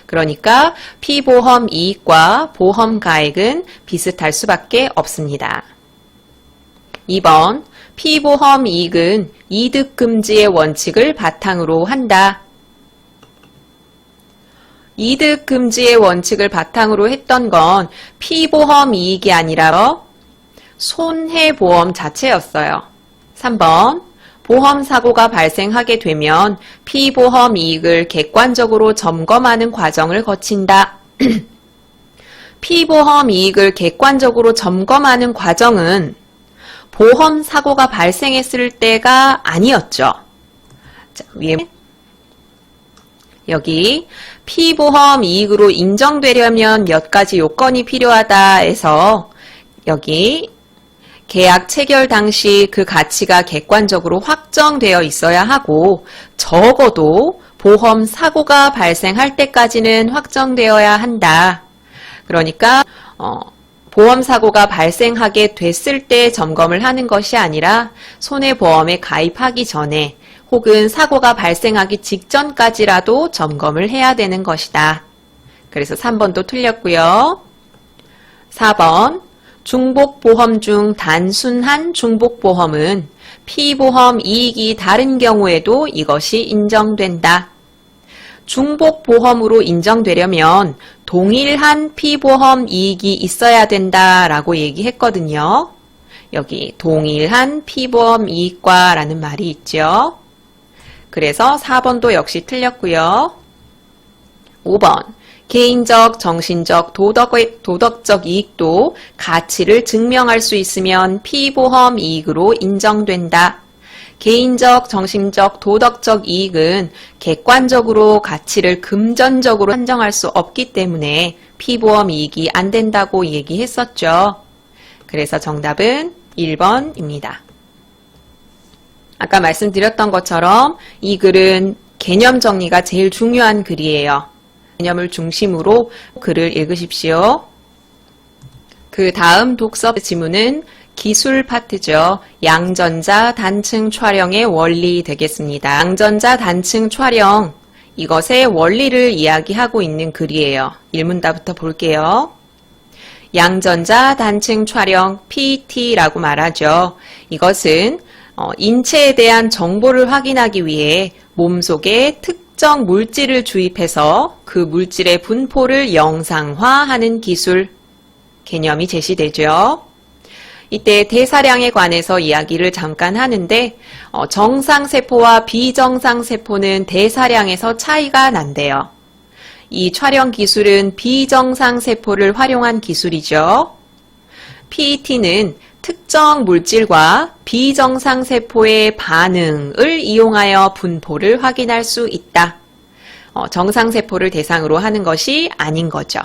그러니까 피보험 이익과 보험 가액은 비슷할 수밖에 없습니다. 2번, 피보험 이익은 이득 금지의 원칙을 바탕으로 한다. 이득 금지의 원칙을 바탕으로 했던 건 피보험 이익이 아니라 손해보험 자체였어요. 3번, 보험 사고가 발생하게 되면 피보험 이익을 객관적으로 점검하는 과정을 거친다. 피보험 이익을 객관적으로 점검하는 과정은 보험 사고가 발생했을 때가 아니었죠. 자, 위에 여기 피보험 이익으로 인정되려면 몇 가지 요건이 필요하다 해서 여기 계약 체결 당시 그 가치가 객관적으로 확정되어 있어야 하고 적어도 보험 사고가 발생할 때까지는 확정되어야 한다. 그러니까 보험 사고가 발생하게 됐을 때 점검을 하는 것이 아니라 손해보험에 가입하기 전에 혹은 사고가 발생하기 직전까지라도 점검을 해야 되는 것이다. 그래서 3번도 틀렸고요. 4번, 중복보험 중 단순한 중복보험은 피보험 이익이 다른 경우에도 이것이 인정된다. 중복보험으로 인정되려면 동일한 피보험 이익이 있어야 된다라고 얘기했거든요. 여기 동일한 피보험 이익과 라는 말이 있죠. 그래서 4번도 역시 틀렸고요. 5번, 개인적, 정신적, 도덕적 이익도 가치를 증명할 수 있으면 피보험 이익으로 인정된다. 개인적, 정신적, 도덕적 이익은 객관적으로 가치를 금전적으로 한정할 수 없기 때문에 피보험 이익이 안 된다고 얘기했었죠. 그래서 정답은 1번입니다. 아까 말씀드렸던 것처럼 이 글은 개념 정리가 제일 중요한 글이에요. 개념을 중심으로 글을 읽으십시오. 그 다음 독서 지문은 기술 파트죠. 양전자 단층 촬영의 원리 되겠습니다. 양전자 단층 촬영, 이것의 원리를 이야기하고 있는 글이에요. 일문다부터 볼게요. 양전자 단층 촬영, PET라고 말하죠. 이것은 인체에 대한 정보를 확인하기 위해 몸속에 특정 물질을 주입해서 그 물질의 분포를 영상화하는 기술, 개념이 제시되죠. 이때 대사량에 관해서 이야기를 잠깐 하는데 정상세포와 비정상세포는 대사량에서 차이가 난대요. 이 촬영 기술은 비정상세포를 활용한 기술이죠. PET는 특정 물질과 비정상세포의 반응을 이용하여 분포를 확인할 수 있다. 정상세포를 대상으로 하는 것이 아닌 거죠.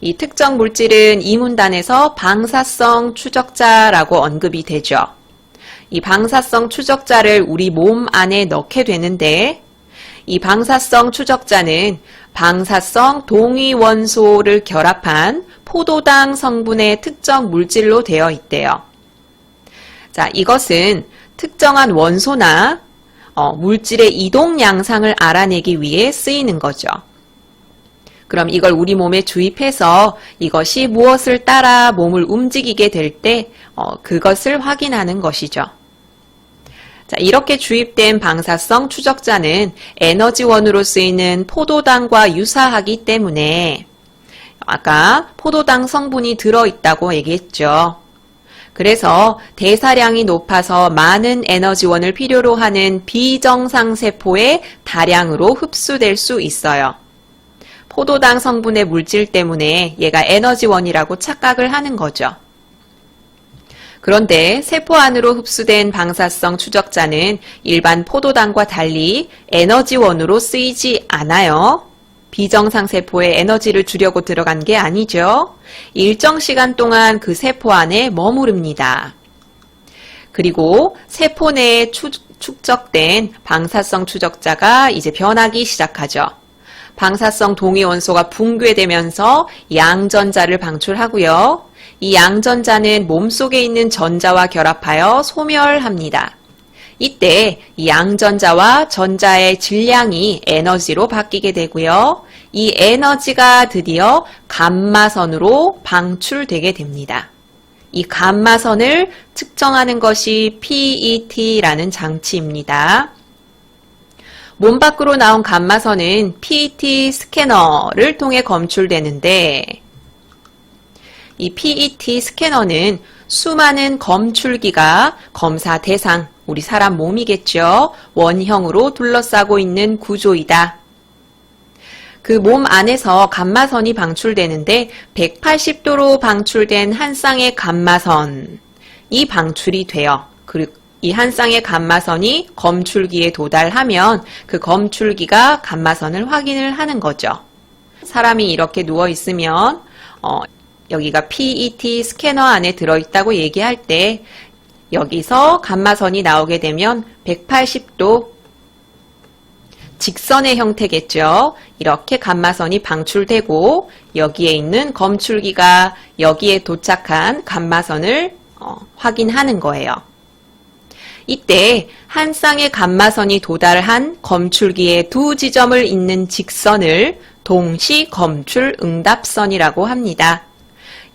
이 특정 물질은 이 문단에서 방사성 추적자라고 언급이 되죠. 이 방사성 추적자를 우리 몸 안에 넣게 되는데 이 방사성 추적자는 방사성 동위원소를 결합한 포도당 성분의 특정 물질로 되어 있대요. 자, 이것은 특정한 원소나 물질의 이동 양상을 알아내기 위해 쓰이는 거죠. 그럼 이걸 우리 몸에 주입해서 이것이 무엇을 따라 몸을 움직이게 될 때 그것을 확인하는 것이죠. 자, 이렇게 주입된 방사성 추적자는 에너지원으로 쓰이는 포도당과 유사하기 때문에 아까 포도당 성분이 들어있다고 얘기했죠. 그래서 대사량이 높아서 많은 에너지원을 필요로 하는 비정상세포의 다량으로 흡수될 수 있어요. 포도당 성분의 물질 때문에 얘가 에너지원이라고 착각을 하는 거죠. 그런데 세포 안으로 흡수된 방사성 추적자는 일반 포도당과 달리 에너지원으로 쓰이지 않아요. 비정상세포에 에너지를 주려고 들어간 게 아니죠. 일정 시간 동안 그 세포 안에 머무릅니다. 그리고 세포 내에 축적된 방사성 추적자가 이제 변하기 시작하죠. 방사성 동위원소가 붕괴되면서 양전자를 방출하고요. 이 양전자는 몸속에 있는 전자와 결합하여 소멸합니다. 이때 이 양전자와 전자의 질량이 에너지로 바뀌게 되고요. 이 에너지가 드디어 감마선으로 방출되게 됩니다. 이 감마선을 측정하는 것이 PET라는 장치입니다. 몸 밖으로 나온 감마선은 PET 스캐너를 통해 검출되는데 이 PET 스캐너는 수많은 검출기가 검사 대상, 우리 사람 몸이겠죠. 원형으로 둘러싸고 있는 구조이다. 그 몸 안에서 감마선이 방출되는데 180도로 방출된 한 쌍의 감마선이 방출이 돼요. 그리고 이 한 쌍의 감마선이 검출기에 도달하면 그 검출기가 감마선을 확인을 하는 거죠. 사람이 이렇게 누워 있으면 여기가 PET 스캐너 안에 들어있다고 얘기할 때 여기서 감마선이 나오게 되면 180도 직선의 형태겠죠. 이렇게 감마선이 방출되고 여기에 있는 검출기가 여기에 도착한 감마선을 확인하는 거예요. 이때 한 쌍의 감마선이 도달한 검출기의 두 지점을 잇는 직선을 동시 검출 응답선이라고 합니다.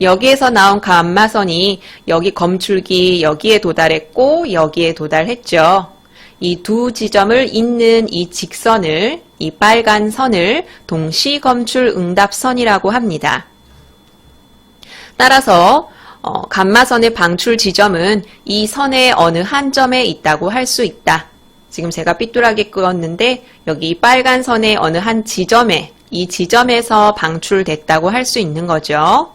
여기에서 나온 감마선이 여기 검출기 여기에 도달했고 여기에 도달했죠. 이 두 지점을 잇는 이 직선을, 이 빨간 선을 동시 검출 응답선이라고 합니다. 따라서 감마선의 방출 지점은 이 선의 어느 한 점에 있다고 할 수 있다. 지금 제가 삐뚤하게 그었는데 여기 빨간 선의 어느 한 지점에, 이 지점에서 방출됐다고 할 수 있는 거죠.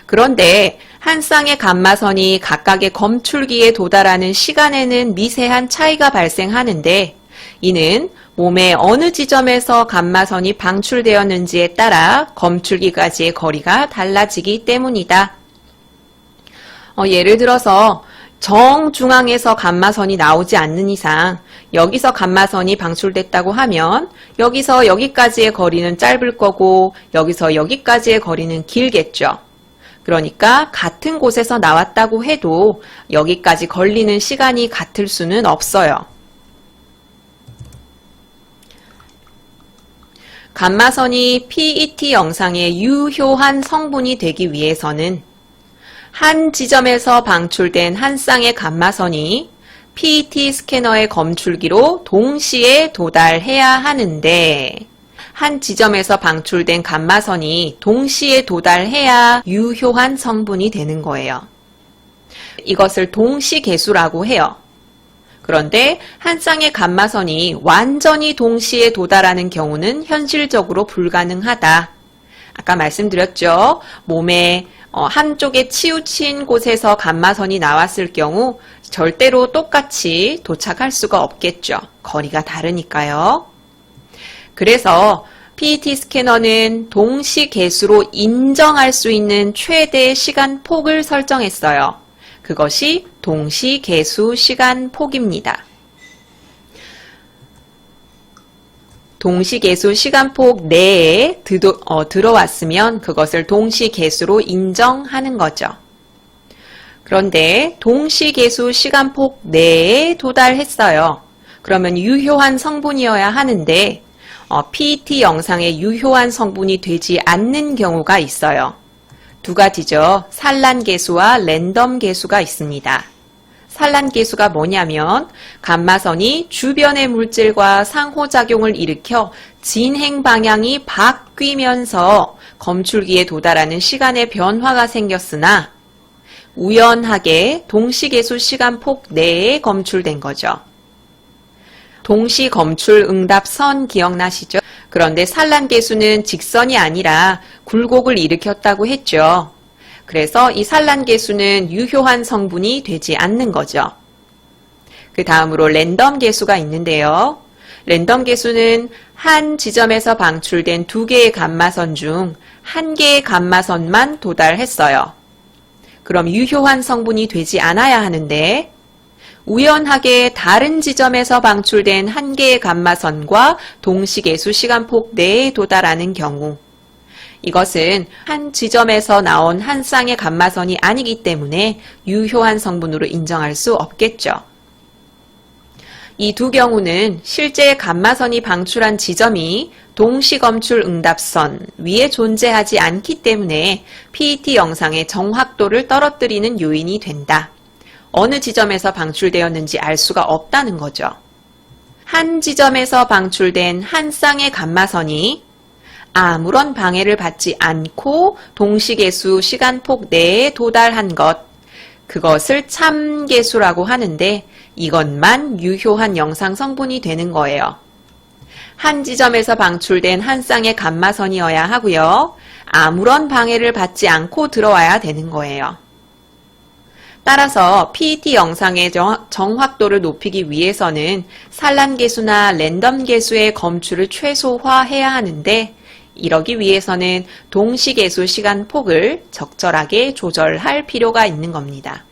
그런데 한 쌍의 감마선이 각각의 검출기에 도달하는 시간에는 미세한 차이가 발생하는데 이는 몸의 어느 지점에서 감마선이 방출되었는지에 따라 검출기까지의 거리가 달라지기 때문이다. 예를 들어서 정중앙에서 감마선이 나오지 않는 이상 여기서 감마선이 방출됐다고 하면 여기서 여기까지의 거리는 짧을 거고 여기서 여기까지의 거리는 길겠죠. 그러니까 같은 곳에서 나왔다고 해도 여기까지 걸리는 시간이 같을 수는 없어요. 감마선이 PET 영상의 유효한 성분이 되기 위해서는 한 지점에서 방출된 한 쌍의 감마선이 PET 스캐너의 검출기로 동시에 도달해야 하는데 한 지점에서 방출된 감마선이 동시에 도달해야 유효한 성분이 되는 거예요. 이것을 동시계수라고 해요. 그런데 한 쌍의 감마선이 완전히 동시에 도달하는 경우는 현실적으로 불가능하다. 아까 말씀드렸죠. 몸의 한쪽에 치우친 곳에서 감마선이 나왔을 경우 절대로 똑같이 도착할 수가 없겠죠. 거리가 다르니까요. 그래서 PET 스캐너는 동시 계수로 인정할 수 있는 최대 시간폭을 설정했어요. 그것이 동시 계수 시간폭입니다. 동시 계수 시간폭 내에 들어왔으면 그것을 동시 계수로 인정하는 거죠. 그런데 동시 계수 시간폭 내에 도달했어요. 그러면 유효한 성분이어야 하는데 PET 영상의 유효한 성분이 되지 않는 경우가 있어요. 두 가지죠. 산란계수와 랜덤계수가 있습니다. 산란계수가 뭐냐면 감마선이 주변의 물질과 상호작용을 일으켜 진행 방향이 바뀌면서 검출기에 도달하는 시간의 변화가 생겼으나 우연하게 동시계수 시간폭 내에 검출된 거죠. 동시 검출 응답선 기억나시죠? 그런데 산란계수는 직선이 아니라 굴곡을 일으켰다고 했죠. 그래서 이 산란계수는 유효한 성분이 되지 않는 거죠. 그 다음으로 랜덤계수가 있는데요. 랜덤계수는 한 지점에서 방출된 두 개의 감마선 중 한 개의 감마선만 도달했어요. 그럼 유효한 성분이 되지 않아야 하는데 우연하게 다른 지점에서 방출된 한 개의 감마선과 동시계수 시간폭 내에 도달하는 경우 이것은 한 지점에서 나온 한 쌍의 감마선이 아니기 때문에 유효한 성분으로 인정할 수 없겠죠. 이 두 경우는 실제 감마선이 방출한 지점이 동시검출 응답선 위에 존재하지 않기 때문에 PET 영상의 정확도를 떨어뜨리는 요인이 된다. 어느 지점에서 방출되었는지 알 수가 없다는 거죠. 한 지점에서 방출된 한 쌍의 감마선이 아무런 방해를 받지 않고 동시계수 시간폭 내에 도달한 것, 그것을 참계수라고 하는데 이것만 유효한 영상 성분이 되는 거예요. 한 지점에서 방출된 한 쌍의 감마선이어야 하고요. 아무런 방해를 받지 않고 들어와야 되는 거예요. 따라서 PET 영상의 정확도를 높이기 위해서는 산란계수나 랜덤계수의 검출을 최소화해야 하는데 이러기 위해서는 동시계수 시간폭을 적절하게 조절할 필요가 있는 겁니다.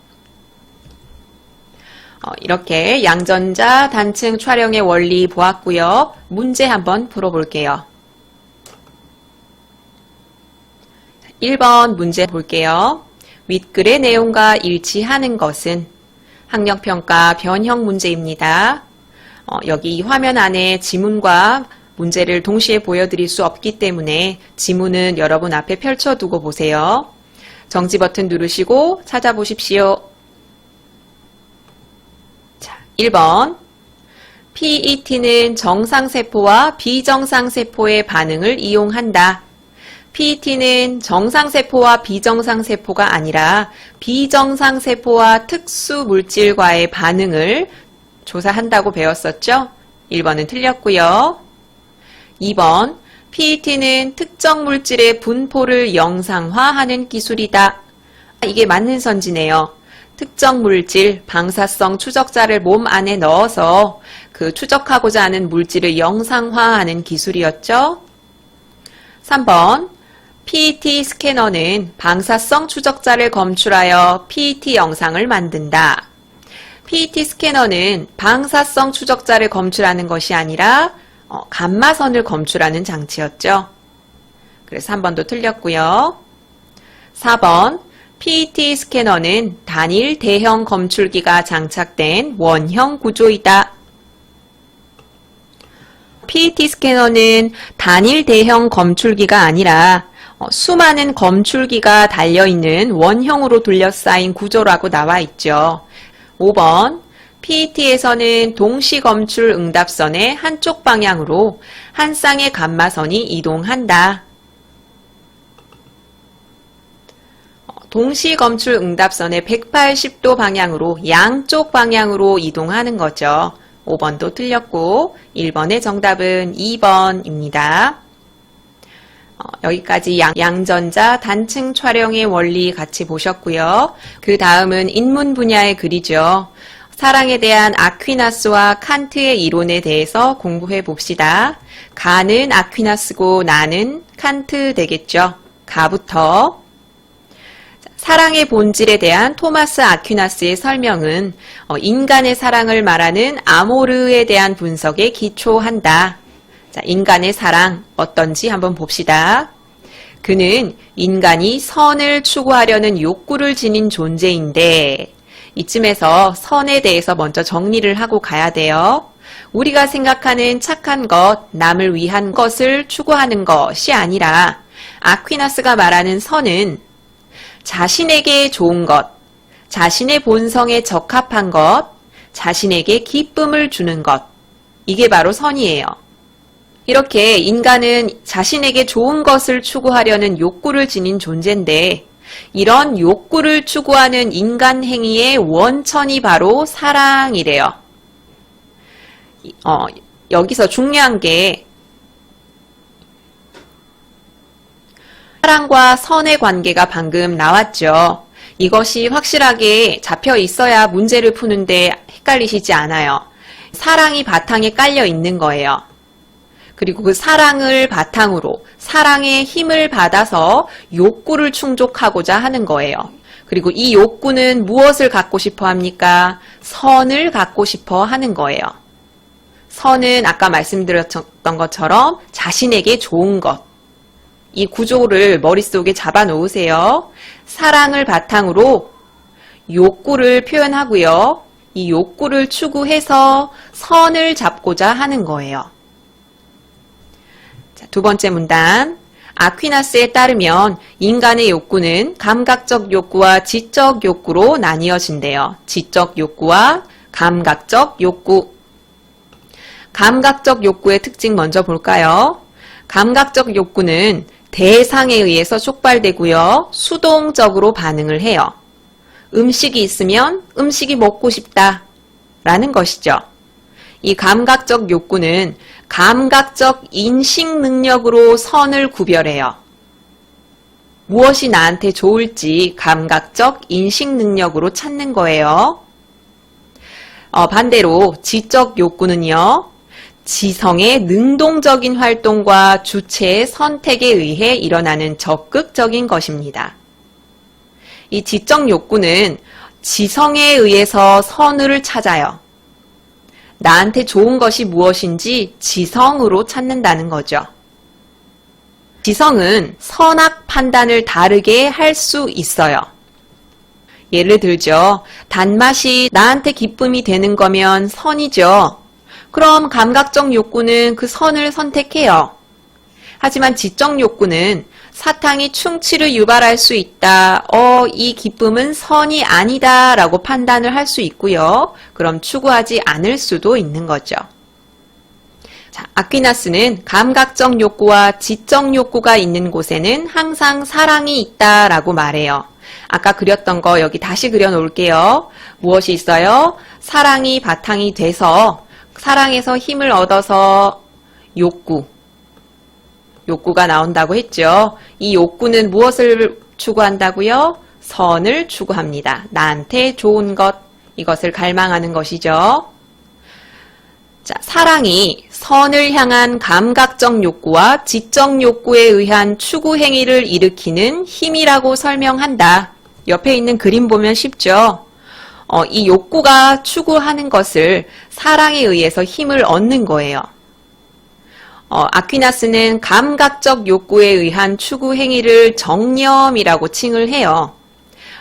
이렇게 양전자 단층 촬영의 원리 보았고요. 문제 한번 풀어볼게요. 1번 문제 볼게요. 윗글의 내용과 일치하는 것은 학력평가 변형 문제입니다. 여기 이 화면 안에 지문과 문제를 동시에 보여드릴 수 없기 때문에 지문은 여러분 앞에 펼쳐두고 보세요. 정지 버튼 누르시고 찾아보십시오. 자, 1번. PET는 정상세포와 비정상세포의 반응을 이용한다. PET는 정상세포와 비정상세포가 아니라 비정상세포와 특수물질과의 반응을 조사한다고 배웠었죠? 1번은 틀렸고요. 2번, PET는 특정 물질의 분포를 영상화하는 기술이다. 이게 맞는 선지네요. 특정 물질, 방사성 추적자를 몸 안에 넣어서 그 추적하고자 하는 물질을 영상화하는 기술이었죠. 3번, PET 스캐너는 방사성 추적자를 검출하여 PET 영상을 만든다. PET 스캐너는 방사성 추적자를 검출하는 것이 아니라 감마선을 검출하는 장치였죠. 그래서 3번도 틀렸고요. 4번, PET 스캐너는 단일 대형 검출기가 장착된 원형 구조이다. PET 스캐너는 단일 대형 검출기가 아니라 수많은 검출기가 달려있는 원형으로 둘러싸인 구조라고 나와 있죠. 5번, PET에서는 동시검출 응답선의 한쪽 방향으로 한 쌍의 감마선이 이동한다. 동시검출 응답선의 180도 방향으로 양쪽 방향으로 이동하는 거죠. 5번도 틀렸고 1번의 정답은 2번입니다. 여기까지 양전자 단층 촬영의 원리 같이 보셨고요. 그 다음은 인문 분야의 글이죠. 사랑에 대한 아퀴나스와 칸트의 이론에 대해서 공부해 봅시다. 가는 아퀴나스고 나는 칸트 되겠죠. 가부터. 사랑의 본질에 대한 토마스 아퀴나스의 설명은 인간의 사랑을 말하는 아모르에 대한 분석에 기초한다. 자, 인간의 사랑 어떤지 한번 봅시다. 그는 인간이 선을 추구하려는 욕구를 지닌 존재인데 이쯤에서 선에 대해서 먼저 정리를 하고 가야 돼요. 우리가 생각하는 착한 것, 남을 위한 것을 추구하는 것이 아니라 아퀴나스가 말하는 선은 자신에게 좋은 것, 자신의 본성에 적합한 것, 자신에게 기쁨을 주는 것, 이게 바로 선이에요. 이렇게 인간은 자신에게 좋은 것을 추구하려는 욕구를 지닌 존재인데 이런 욕구를 추구하는 인간 행위의 원천이 바로 사랑이래요. 여기서 중요한 게 사랑과 선의 관계가 방금 나왔죠. 이것이 확실하게 잡혀 있어야 문제를 푸는데 헷갈리시지 않아요. 사랑이 바탕에 깔려 있는 거예요. 그리고 그 사랑을 바탕으로 사랑의 힘을 받아서 욕구를 충족하고자 하는 거예요. 그리고 이 욕구는 무엇을 갖고 싶어 합니까? 선을 갖고 싶어 하는 거예요. 선은 아까 말씀드렸던 것처럼 자신에게 좋은 것. 이 구조를 머릿속에 잡아 놓으세요. 사랑을 바탕으로 욕구를 표현하고요. 이 욕구를 추구해서 선을 잡고자 하는 거예요. 자, 두 번째 문단. 아퀴나스에 따르면 인간의 욕구는 감각적 욕구와 지적 욕구로 나뉘어진대요. 지적 욕구와 감각적 욕구. 감각적 욕구의 특징 먼저 볼까요? 감각적 욕구는 대상에 의해서 촉발되고요. 수동적으로 반응을 해요. 음식이 있으면 음식이 먹고 싶다 라는 것이죠. 이 감각적 욕구는 감각적 인식 능력으로 선을 구별해요. 무엇이 나한테 좋을지 감각적 인식 능력으로 찾는 거예요. 반대로 지적 욕구는요. 지성의 능동적인 활동과 주체의 선택에 의해 일어나는 적극적인 것입니다. 이 지적 욕구는 지성에 의해서 선을 찾아요. 나한테 좋은 것이 무엇인지 지성으로 찾는다는 거죠. 지성은 선악 판단을 다르게 할 수 있어요. 예를 들죠. 단맛이 나한테 기쁨이 되는 거면 선이죠. 그럼 감각적 욕구는 그 선을 선택해요. 하지만 지적 욕구는 사탕이 충치를 유발할 수 있다. 이 기쁨은 선이 아니다 라고 판단을 할 수 있고요. 그럼 추구하지 않을 수도 있는 거죠. 자, 아퀴나스는 감각적 욕구와 지적 욕구가 있는 곳에는 항상 사랑이 있다 라고 말해요. 아까 그렸던 거 여기 다시 그려놓을게요. 무엇이 있어요? 사랑이 바탕이 돼서 사랑에서 힘을 얻어서 욕구가 나온다고 했죠. 이 욕구는 무엇을 추구한다고요? 선을 추구합니다. 나한테 좋은 것, 이것을 갈망하는 것이죠. 자, 사랑이 선을 향한 감각적 욕구와 지적 욕구에 의한 추구 행위를 일으키는 힘이라고 설명한다. 옆에 있는 그림 보면 쉽죠? 이 욕구가 추구하는 것을 사랑에 의해서 힘을 얻는 거예요. 아퀴나스는 감각적 욕구에 의한 추구 행위를 정념이라고 칭을 해요.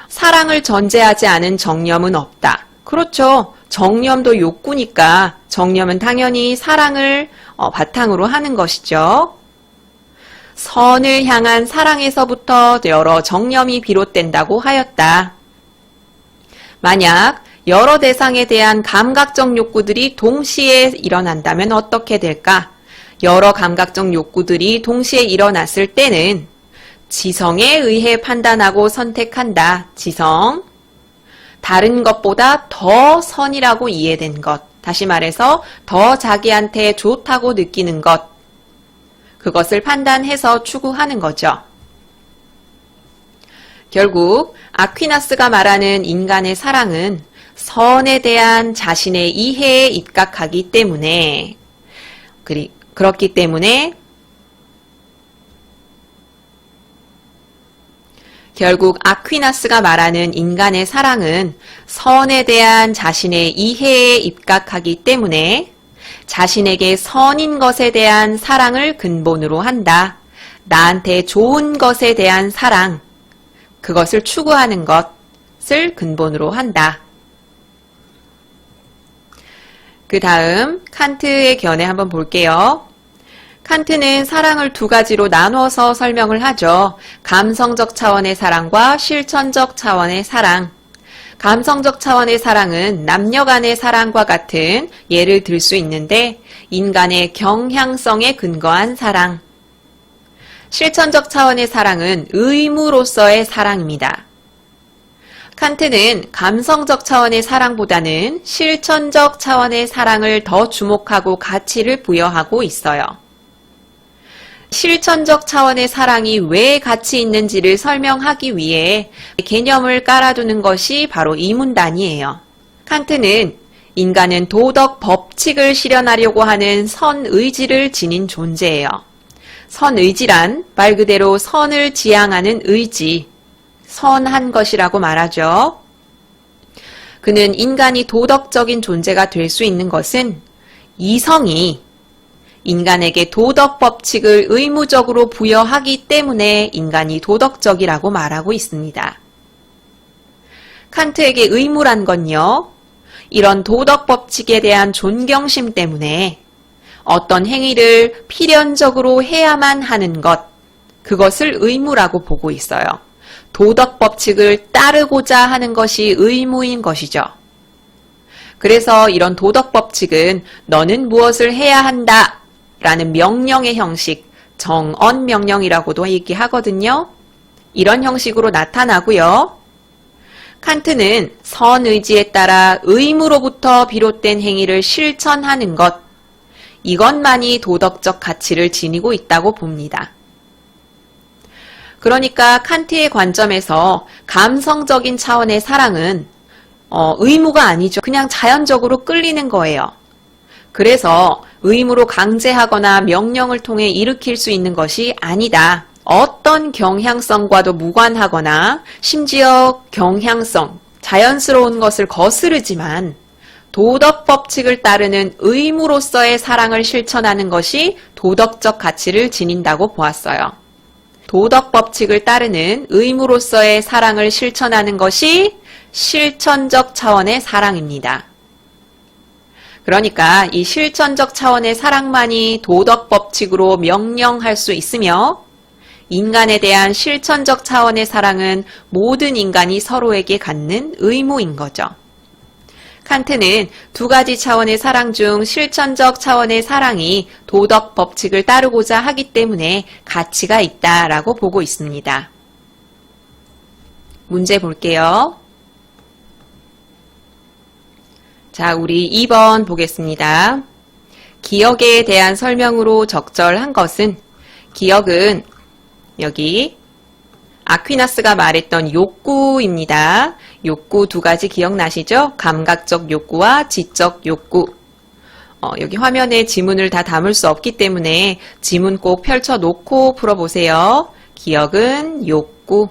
사랑을 전제하지 않은 정념은 없다. 그렇죠. 정념도 욕구니까 정념은 당연히 사랑을 바탕으로 하는 것이죠. 선을 향한 사랑에서부터 여러 정념이 비롯된다고 하였다. 만약 여러 대상에 대한 감각적 욕구들이 동시에 일어난다면 어떻게 될까? 여러 감각적 욕구들이 동시에 일어났을 때는 지성에 의해 판단하고 선택한다. 지성. 다른 것보다 더 선이라고 이해된 것. 다시 말해서 더 자기한테 좋다고 느끼는 것. 그것을 판단해서 추구하는 거죠. 결국 아퀴나스가 말하는 인간의 사랑은 선에 대한 자신의 이해에 입각하기 때문에 그렇기 때문에 결국 아퀴나스가 말하는 인간의 사랑은 선에 대한 자신의 이해에 입각하기 때문에 자신에게 선인 것에 대한 사랑을 근본으로 한다. 나한테 좋은 것에 대한 사랑, 그것을 추구하는 것을 근본으로 한다. 그 다음 칸트의 견해 한번 볼게요. 칸트는 사랑을 두 가지로 나누어서 설명을 하죠. 감성적 차원의 사랑과 실천적 차원의 사랑. 감성적 차원의 사랑은 남녀 간의 사랑과 같은 예를 들 수 있는데 인간의 경향성에 근거한 사랑. 실천적 차원의 사랑은 의무로서의 사랑입니다. 칸트는 감성적 차원의 사랑보다는 실천적 차원의 사랑을 더 주목하고 가치를 부여하고 있어요. 실천적 차원의 사랑이 왜 가치 있는지를 설명하기 위해 개념을 깔아두는 것이 바로 이 문단이에요. 칸트는 인간은 도덕 법칙을 실현하려고 하는 선의지를 지닌 존재예요. 선의지란 말 그대로 선을 지향하는 의지, 선한 것이라고 말하죠. 그는 인간이 도덕적인 존재가 될 수 있는 것은 이성이 인간에게 도덕 법칙을 의무적으로 부여하기 때문에 인간이 도덕적이라고 말하고 있습니다. 칸트에게 의무란 건요, 이런 도덕 법칙에 대한 존경심 때문에 어떤 행위를 필연적으로 해야만 하는 것, 그것을 의무라고 보고 있어요. 도덕 법칙을 따르고자 하는 것이 의무인 것이죠. 그래서 이런 도덕 법칙은 너는 무엇을 해야 한다 라는 명령의 형식, 정언 명령이라고도 얘기하거든요. 이런 형식으로 나타나고요. 칸트는 선의지에 따라 의무로부터 비롯된 행위를 실천하는 것, 이것만이 도덕적 가치를 지니고 있다고 봅니다. 그러니까 칸트의 관점에서 감성적인 차원의 사랑은 의무가 아니죠. 그냥 자연적으로 끌리는 거예요. 그래서 의무로 강제하거나 명령을 통해 일으킬 수 있는 것이 아니다. 어떤 경향성과도 무관하거나 심지어 경향성, 자연스러운 것을 거스르지만 도덕 법칙을 따르는 의무로서의 사랑을 실천하는 것이 도덕적 가치를 지닌다고 보았어요. 도덕 법칙을 따르는 의무로서의 사랑을 실천하는 것이 실천적 차원의 사랑입니다. 그러니까 이 실천적 차원의 사랑만이 도덕 법칙으로 명령할 수 있으며 인간에 대한 실천적 차원의 사랑은 모든 인간이 서로에게 갖는 의무인 거죠. 칸트는 두 가지 차원의 사랑 중 실천적 차원의 사랑이 도덕 법칙을 따르고자 하기 때문에 가치가 있다라고 보고 있습니다. 문제 볼게요. 자, 우리 2번 보겠습니다. 기억에 대한 설명으로 적절한 것은, 기억은 여기 아퀴나스가 말했던 욕구입니다. 욕구 두 가지 기억나시죠? 감각적 욕구와 지적 욕구. 여기 화면에 지문을 다 담을 수 없기 때문에 지문 꼭 펼쳐놓고 풀어보세요. 기억은 욕구.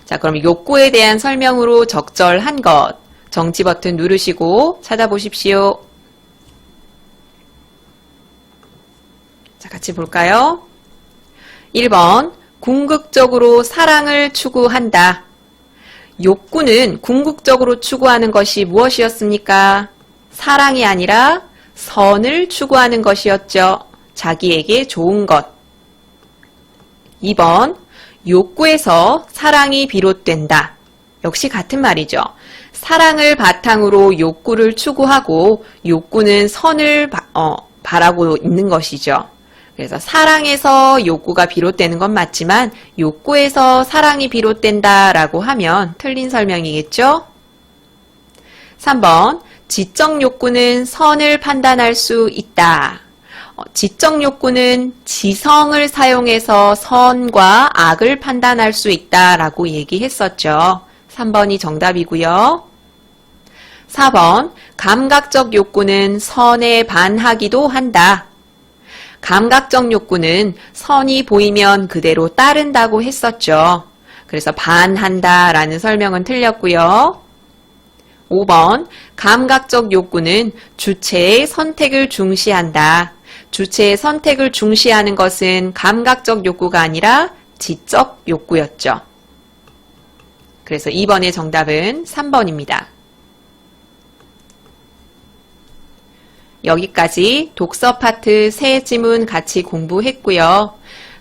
자, 그럼 욕구에 대한 설명으로 적절한 것. 정지 버튼 누르시고 찾아보십시오. 자, 같이 볼까요? 1번, 궁극적으로 사랑을 추구한다. 욕구는 궁극적으로 추구하는 것이 무엇이었습니까? 사랑이 아니라 선을 추구하는 것이었죠. 자기에게 좋은 것. 2번, 욕구에서 사랑이 비롯된다. 역시 같은 말이죠. 사랑을 바탕으로 욕구를 추구하고 욕구는 선을 바라고 있는 것이죠. 그래서 사랑에서 욕구가 비롯되는 건 맞지만 욕구에서 사랑이 비롯된다라고 하면 틀린 설명이겠죠? 3번, 지적 욕구는 선을 판단할 수 있다. 지적 욕구는 지성을 사용해서 선과 악을 판단할 수 있다라고 얘기했었죠. 3번이 정답이고요. 4번, 감각적 욕구는 선에 반하기도 한다. 감각적 욕구는 선이 보이면 그대로 따른다고 했었죠. 그래서 반한다 라는 설명은 틀렸고요. 5번, 감각적 욕구는 주체의 선택을 중시한다. 주체의 선택을 중시하는 것은 감각적 욕구가 아니라 지적 욕구였죠. 그래서 2번의 정답은 3번입니다. 여기까지 독서 파트 세 지문 같이 공부했고요.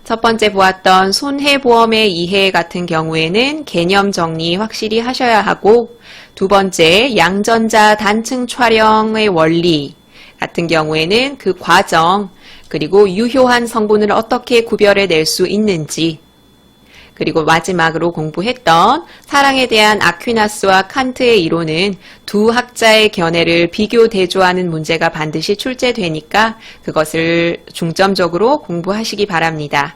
첫 번째 보았던 손해보험의 이해 같은 경우에는 개념 정리 확실히 하셔야 하고, 두 번째 양전자 단층 촬영의 원리 같은 경우에는 그 과정, 그리고 유효한 성분을 어떻게 구별해낼 수 있는지, 그리고 마지막으로 공부했던 사랑에 대한 아퀴나스와 칸트의 이론은 두 학자의 견해를 비교 대조하는 문제가 반드시 출제되니까 그것을 중점적으로 공부하시기 바랍니다.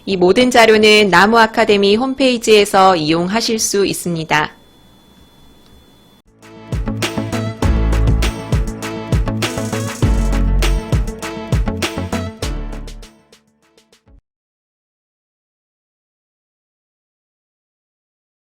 이 모든 자료는 나무 아카데미 홈페이지에서 이용하실 수 있습니다.